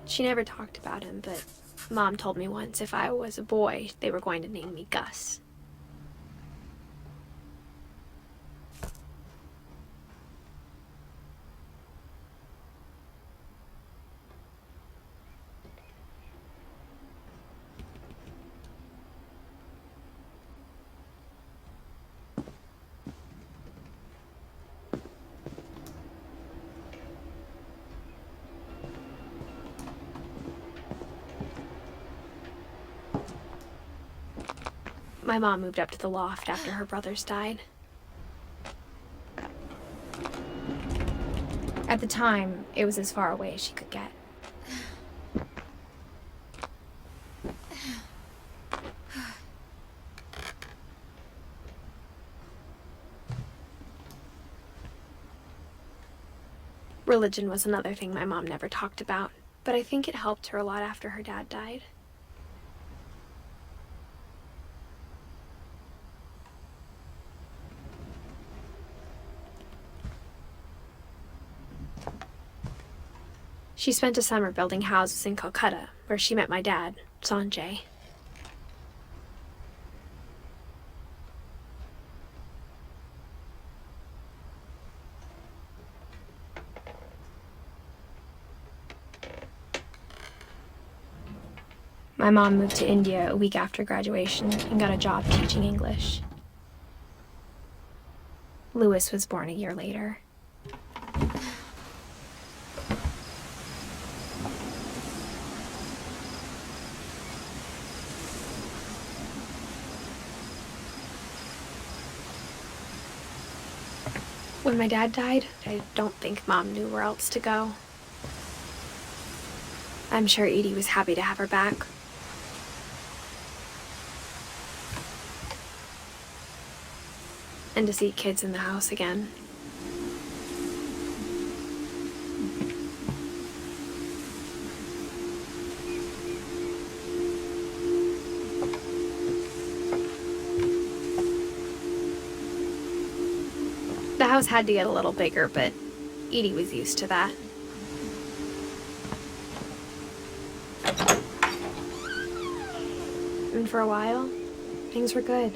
She never talked about him, but Mom told me once if I was a boy, they were going to name me Gus. My mom moved up to the loft after her brothers died. At the time, it was as far away as she could get. Religion was another thing my mom never talked about, but I think it helped her a lot after her dad died. She spent a summer building houses in Calcutta, where she met my dad, Sanjay. My mom moved to India a week after graduation and got a job teaching English. Louis was born a year later. When my dad died, I don't think Mom knew where else to go. I'm sure Edie was happy to have her back. And to see kids in the house again. house had to get a little bigger, but Edie was used to that. And for a while, things were good.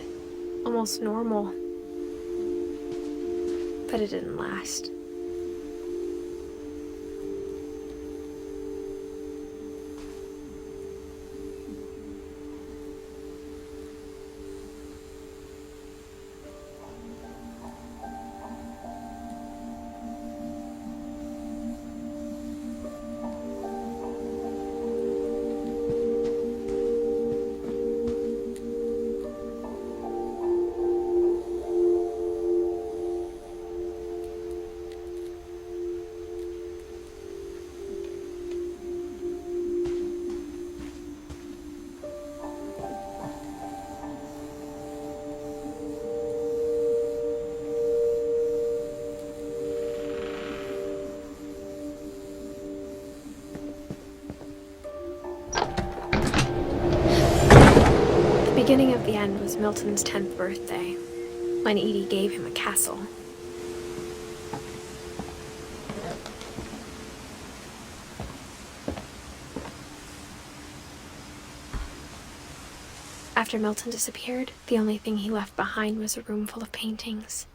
Almost normal. But it didn't last. The beginning of the end was Milton's 10th birthday, when Edie gave him a castle. After Milton disappeared, the only thing he left behind was a room full of paintings.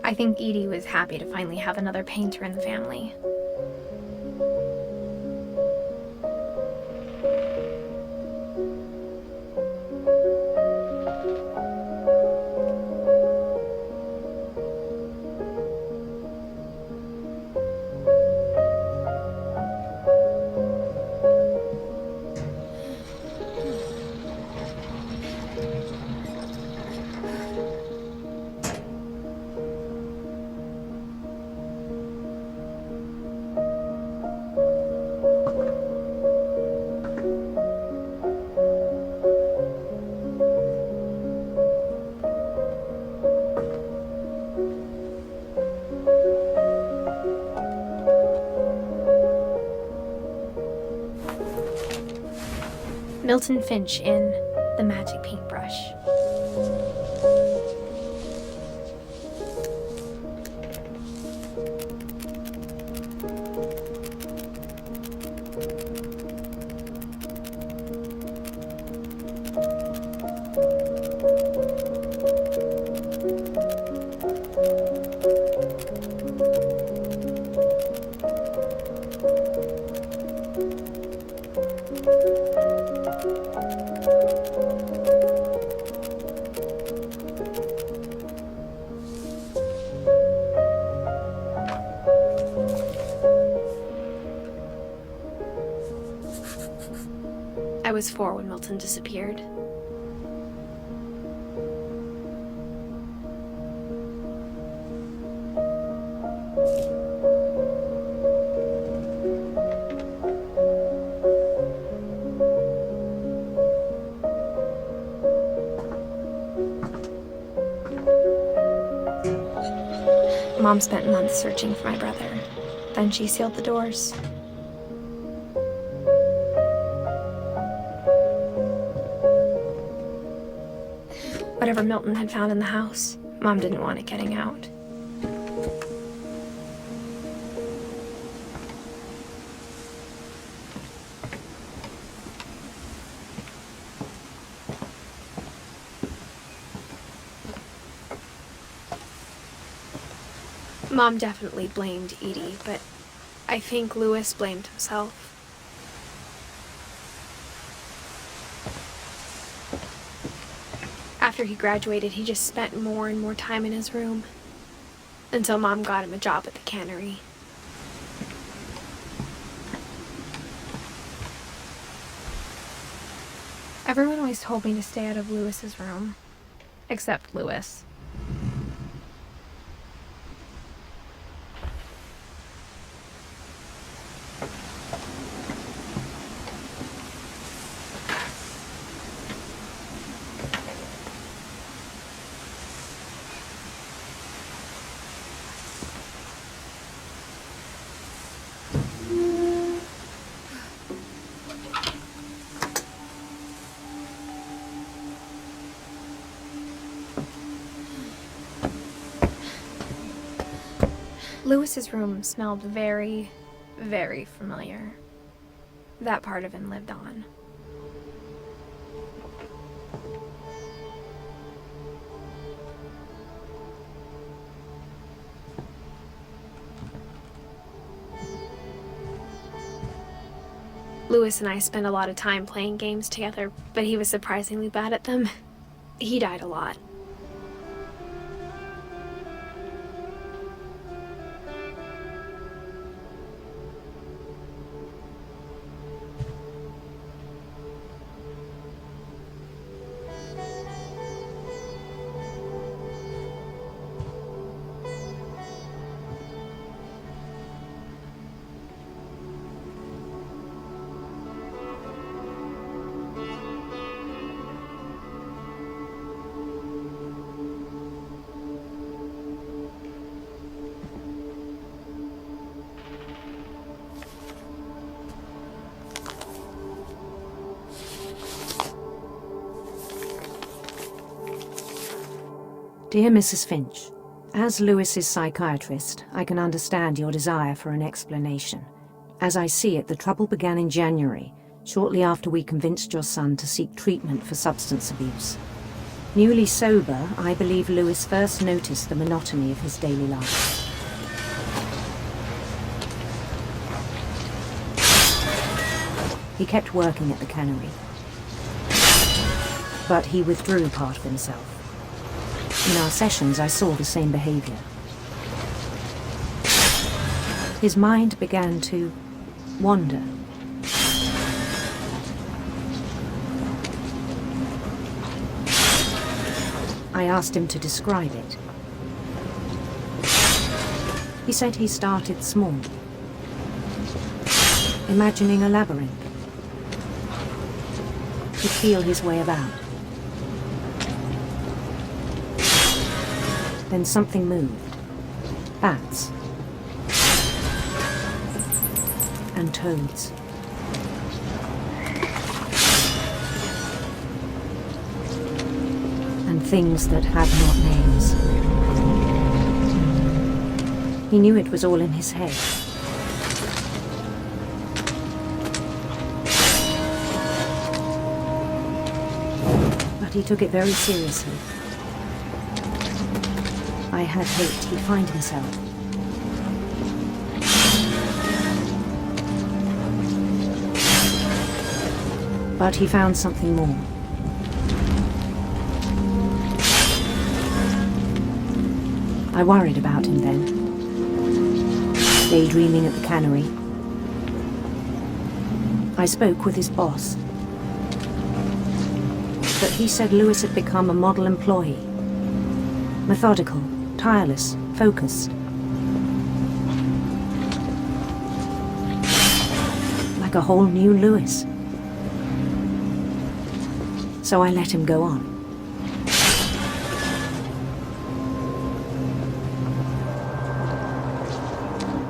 I think Edie was happy to finally have another painter in the family. Milton Finch in The Magic Paintbrush. I was 4 when Milton disappeared. Mom spent months searching for my brother. Then she sealed the doors. Whatever Milton had found in the house, Mom didn't want it getting out. Mom definitely blamed Edie, but I think Louis blamed himself. After he graduated, he just spent more and more time in his room, until Mom got him a job at the cannery. Everyone always told me to stay out of Louis's room, except Louis. Lewis's room smelled very, very familiar. That part of him lived on. Lewis and I spent a lot of time playing games together, but he was surprisingly bad at them. He died a lot. Dear Mrs. Finch, as Lewis's psychiatrist, I can understand your desire for an explanation. As I see it, the trouble began in January, shortly after we convinced your son to seek treatment for substance abuse. Newly sober, I believe Lewis first noticed the monotony of his daily life. He kept working at the cannery, but he withdrew part of himself. In our sessions, I saw the same behavior. His mind began to wander. I asked him to describe it. He said he started small, imagining a labyrinth. He'd feel his way about. Then something moved. Bats. And toads. And things that had not names. He knew it was all in his head. But he took it very seriously. I had hoped he'd find himself. But he found something more. I worried about him then, daydreaming at the cannery. I spoke with his boss, but he said Lewis had become a model employee. Methodical, tireless, focused. Like a whole new Lewis. So I let him go on.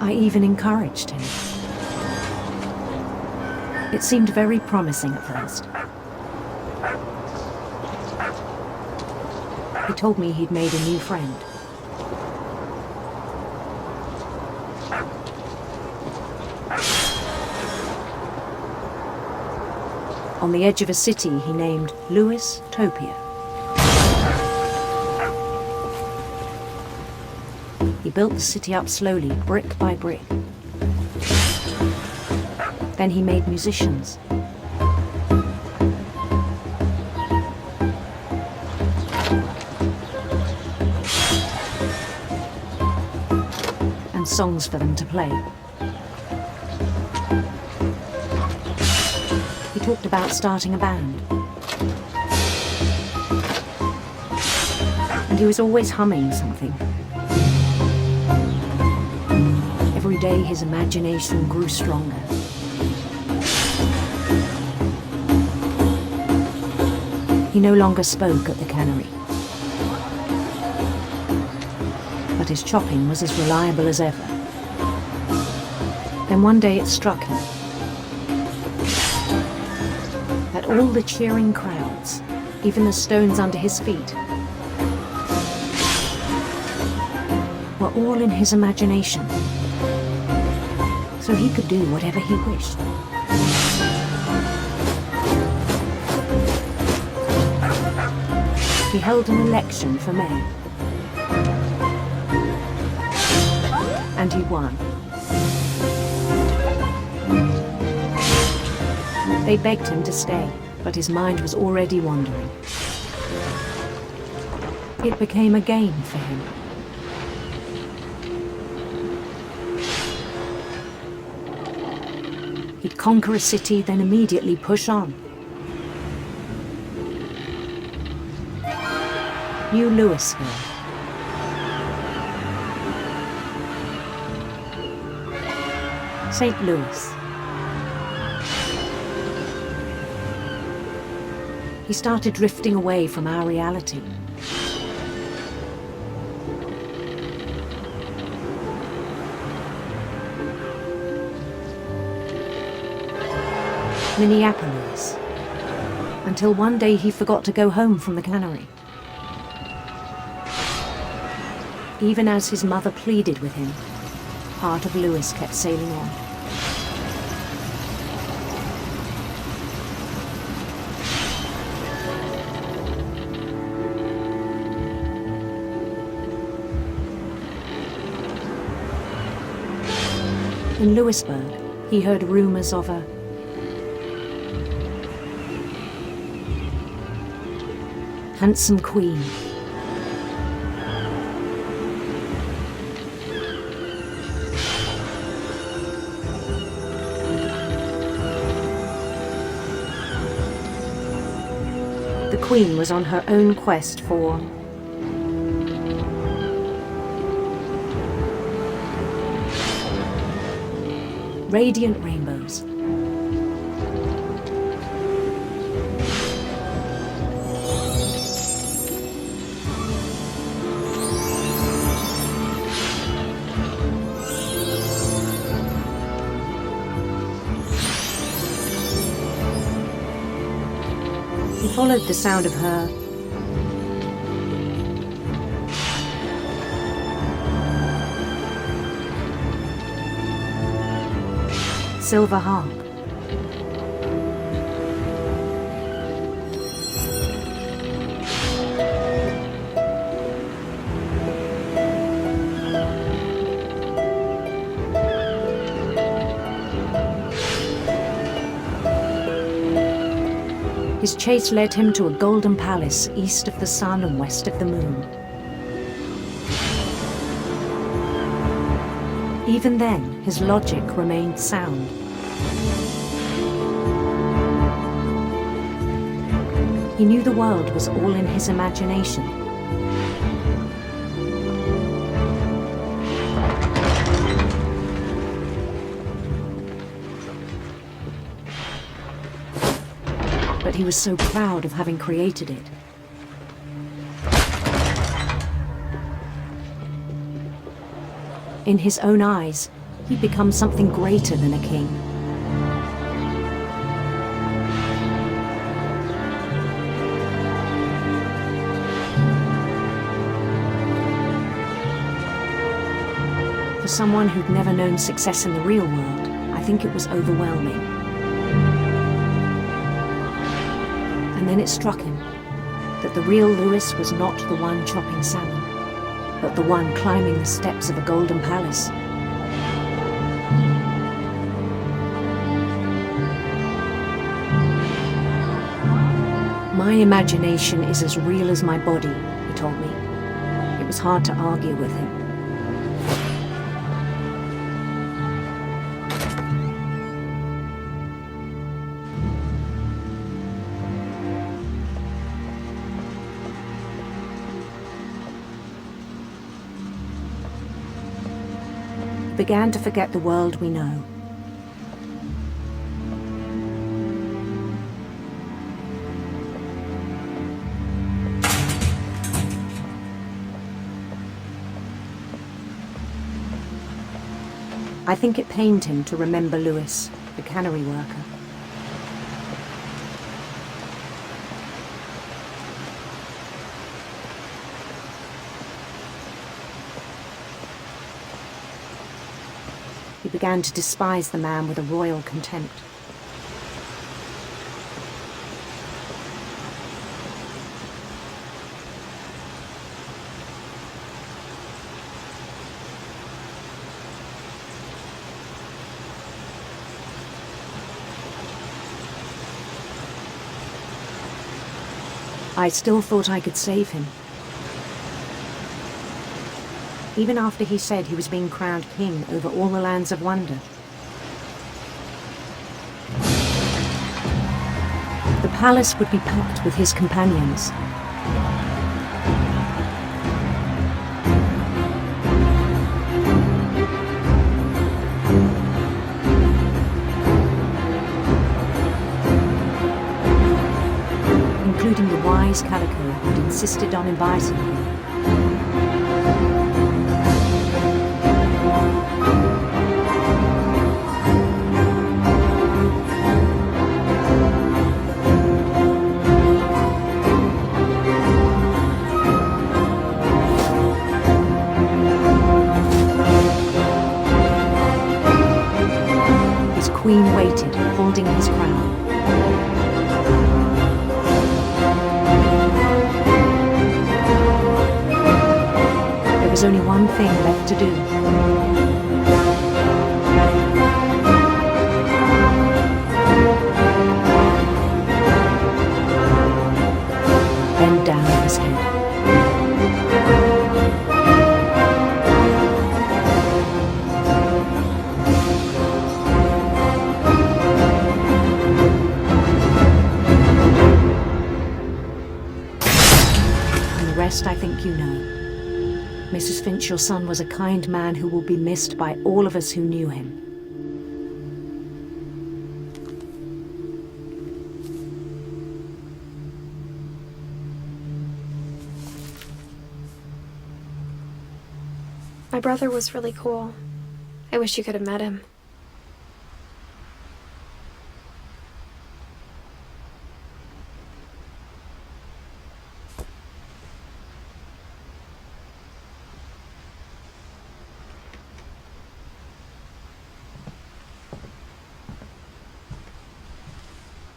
I even encouraged him. It seemed very promising at first. He told me he'd made a new friend. On the edge of a city he named Lewis Topia. He built the city up slowly, brick by brick. Then he made musicians. And songs for them to play. He talked about starting a band. And he was always humming something. Every day his imagination grew stronger. He no longer spoke at the cannery. But his chopping was as reliable as ever. Then one day it struck him that all the cheering crowds, even the stones under his feet, were were all in his imagination, so he could do whatever he wished. He held an election for May, and he won. They begged him to stay, but his mind was already wandering. It became a game for him. He'd conquer a city, then immediately push on. New Louisville. St. Louis. He started drifting away from our reality. Minneapolis, until one day he forgot to go home from the cannery. Even as his mother pleaded with him, part of Louis kept sailing on. In Louisburg, he heard rumors of a handsome queen. The queen was on her own quest for radiant rainbows. He followed the sound of her silver harp. His chase led him to a golden palace east of the sun and west of the moon. Even then, his logic remained sound. He knew the world was all in his imagination. But he was so proud of having created it. In his own eyes, he'd become something greater than a king. For someone who'd never known success in the real world, I think it was overwhelming. And then it struck him that the real Louis was not the one chopping salmon, but the one climbing the steps of a golden palace. My imagination is as real as my body, he told me. It was hard to argue with him. Began to forget the world we know. I think it pained him to remember Louis, the cannery worker. began to despise the man with a royal contempt. I still thought I could save him. Even after he said he was being crowned king over all the lands of wonder. The palace would be packed with his companions. Including the wise Calico who'd insisted on inviting him. His queen waited, holding his crown. There was only one thing left to do. Bend down his head. And the rest I think you know. Mrs. Finch, your son was a kind man who will be missed by all of us who knew him. My brother was really cool. I wish you could have met him.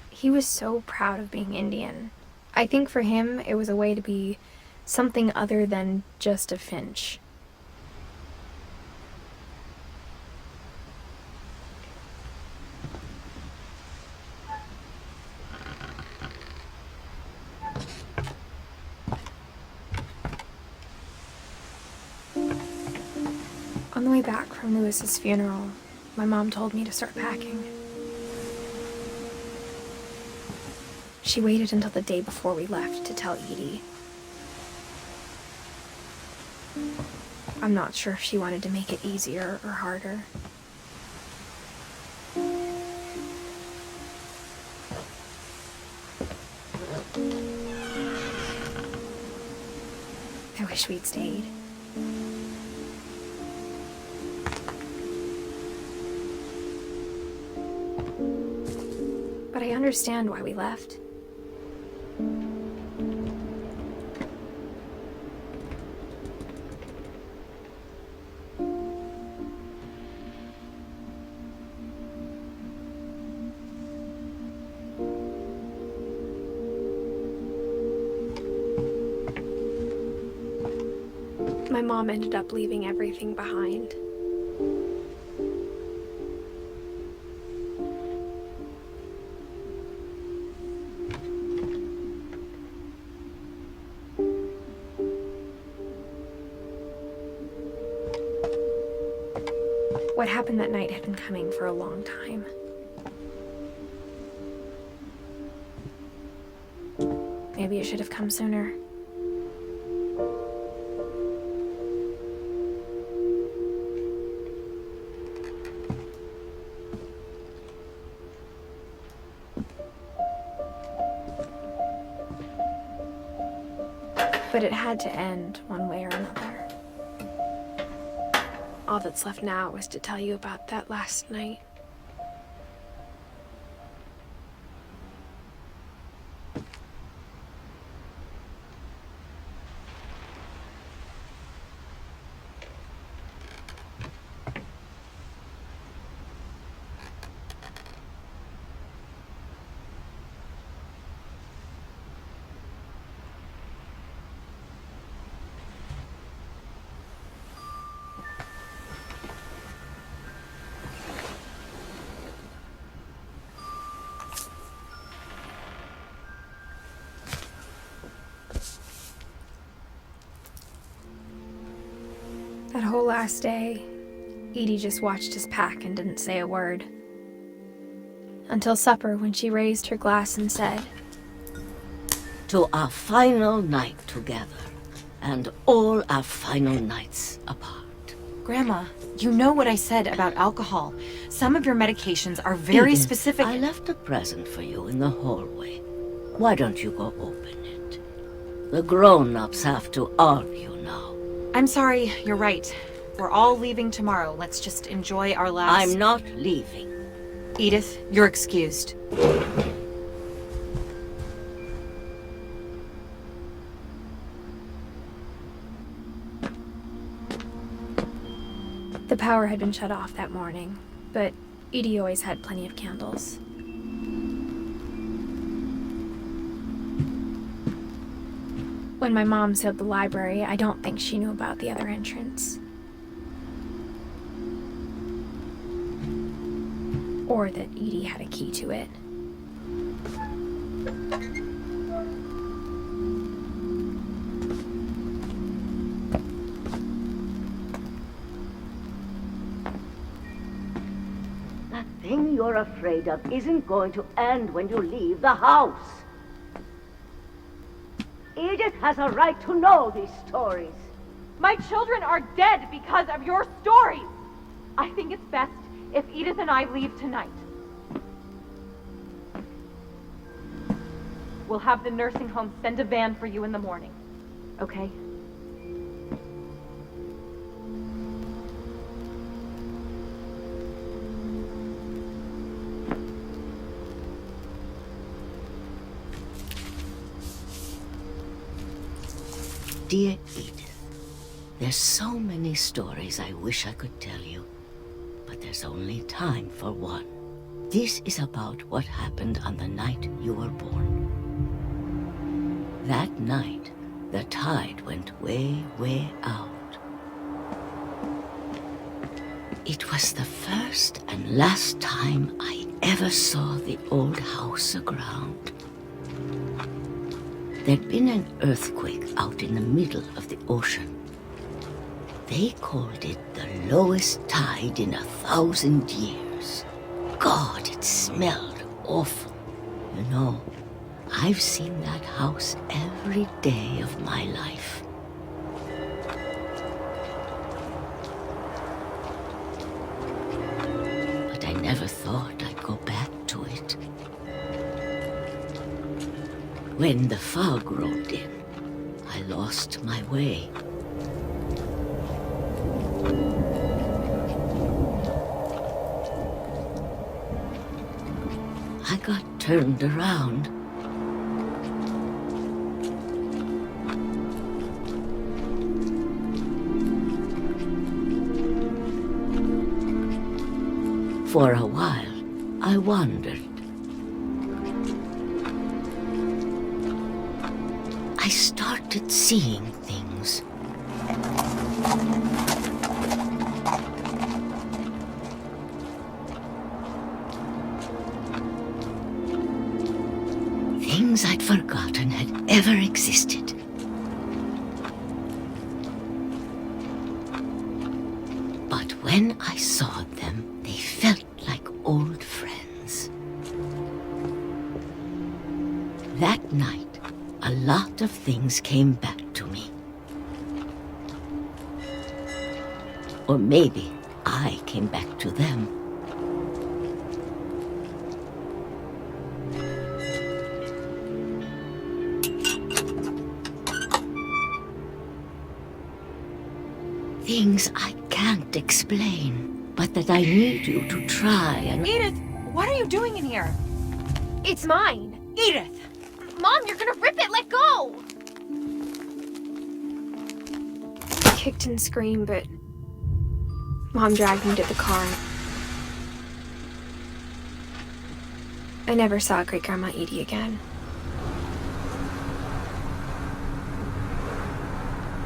He was so proud of being Indian. I think for him, it was a way to be something other than just a Finch. On the way back from Lewis's funeral, my mom told me to start packing. She waited until the day before we left to tell Edie. I'm not sure if she wanted to make it easier or harder. I wish we'd stayed. But I understand why we left. My mom ended up leaving everything behind. What happened that night had been coming for a long time. Maybe it should have come sooner. But it had to end one way or another. All that's left now is to tell you about that last night. That whole last day, Edie just watched us pack and didn't say a word. Until supper, when she raised her glass and said, "To our final night together, and all our final nights apart." Grandma, you know what I said about alcohol. Some of your medications are very Edith, specific. I left a present for you in the hallway. Why don't you go open it? The grown-ups have to argue now. I'm sorry, you're right. We're all leaving tomorrow. Let's just enjoy our last... I'm not leaving. Edith, you're excused. The power had been shut off that morning, but Edie always had plenty of candles. When my mom sealed the library, I don't think she knew about the other entrance. Or that Edie had a key to it. That thing you're afraid of isn't going to end when you leave the house. Edith has a right to know these stories. My children are dead because of your stories. I think it's best if Edith and I leave tonight. We'll have the nursing home send a van for you in the morning, okay? Dear Edith, there's so many stories I wish I could tell you, but there's only time for one. This is about what happened on the night you were born. That night, the tide went way, way out. It was the first and last time I ever saw the old house aground. There'd been an earthquake out in the middle of the ocean. They called it the lowest tide in 1,000 years. God, it smelled awful. You know, I've seen that house every day of my life. But I never thought I'd go back to it. When the fog rolled in, I lost my way. I got turned around. For a while, I wandered. I started seeing things. Things I'd forgotten had ever existed. But when I saw them, they felt like old friends. That night, a lot of things came back to me. Or maybe I came back to them. Things I can't explain, but that I need you to try and... Edith, what are you doing in here? It's mine. Edith! Mom, you're gonna rip it! Let go! I kicked and screamed, but Mom dragged me to the car. I never saw Great-Grandma Edie again.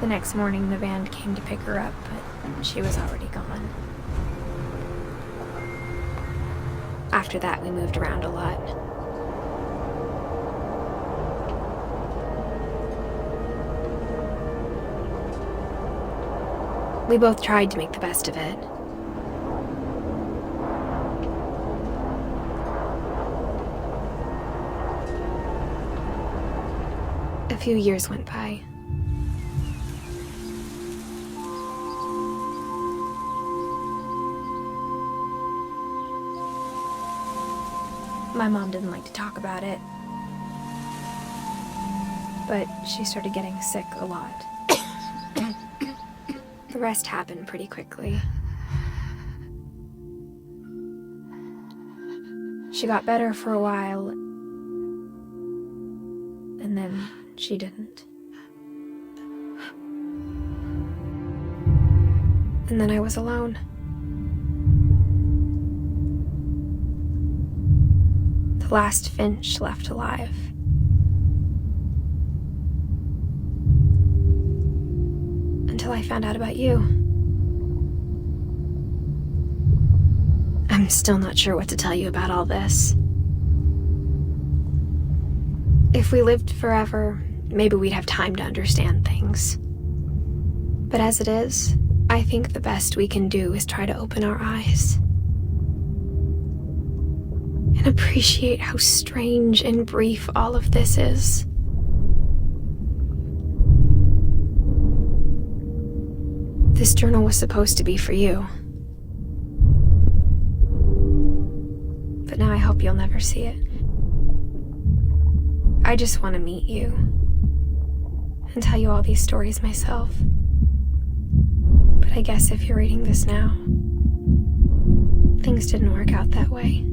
The next morning, the van came to pick her up, but she was already gone. After that, we moved around a lot. We both tried to make the best of it. A few years went by. My mom didn't like to talk about it, but she started getting sick a lot. The rest happened pretty quickly. She got better for a while, and then she didn't. And then I was alone. The last Finch left alive. Until I found out about you. I'm still not sure what to tell you about all this. If we lived forever, maybe we'd have time to understand things. But as it is, I think the best we can do is try to open our eyes. And appreciate how strange and brief all of this is. This journal was supposed to be for you. But now I hope you'll never see it. I just want to meet you and tell you all these stories myself. But I guess if you're reading this now, things didn't work out that way.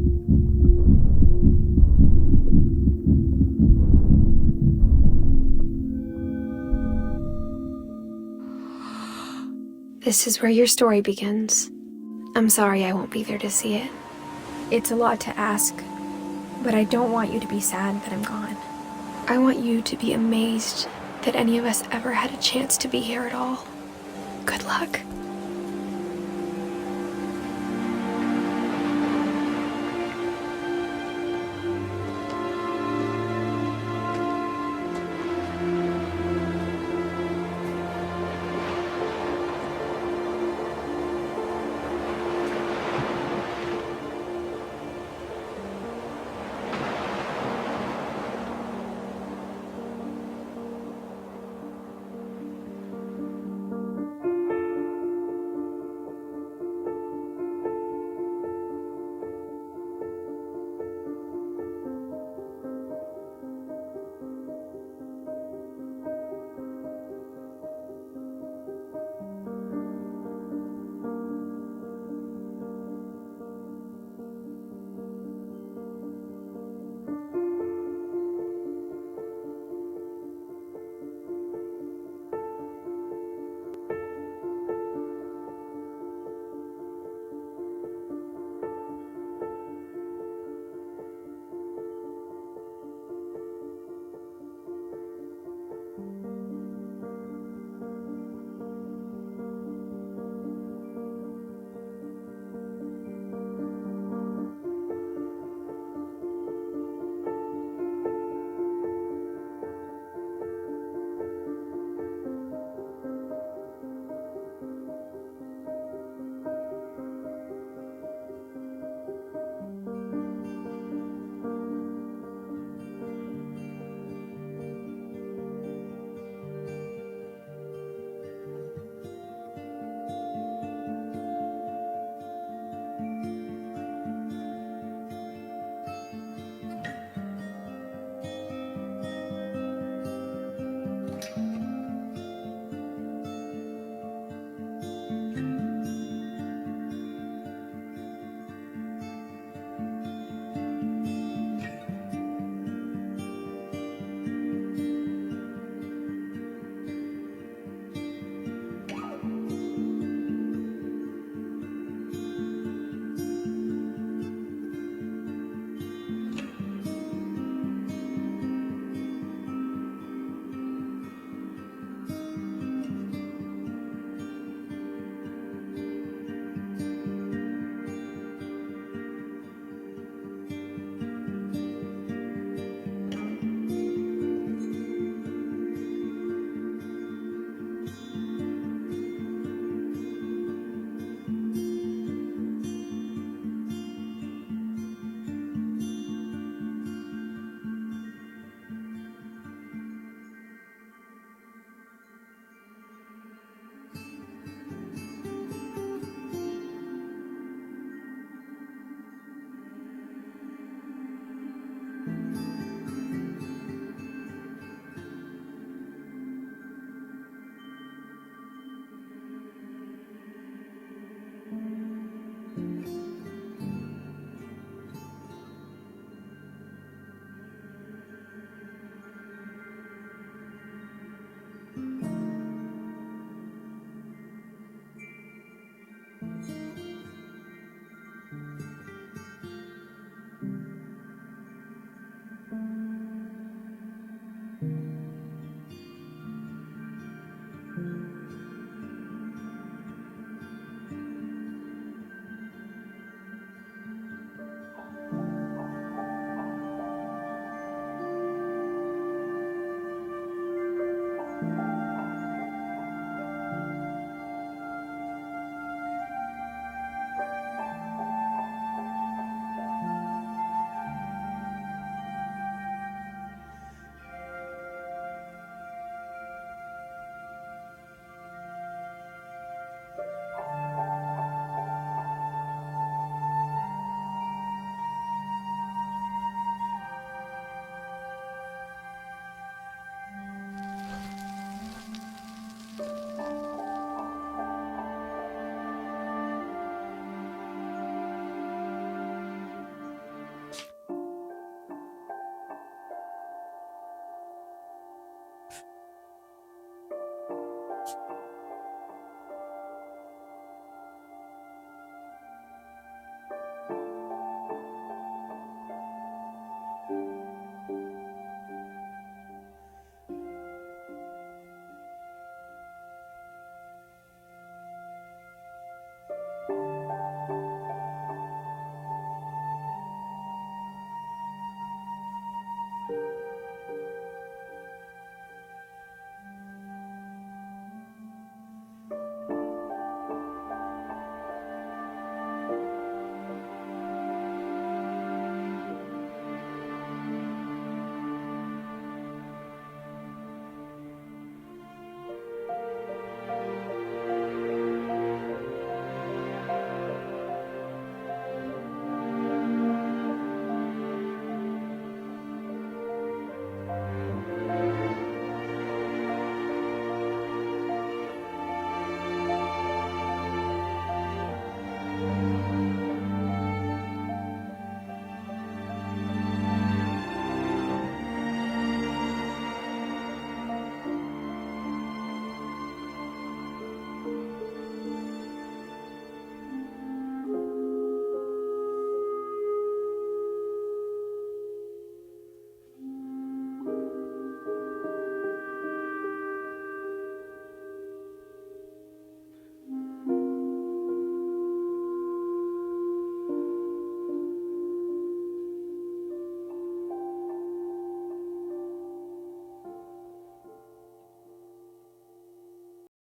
This is where your story begins. I'm sorry I won't be there to see it. It's a lot to ask, but I don't want you to be sad that I'm gone. I want you to be amazed that any of us ever had a chance to be here at all. Good luck.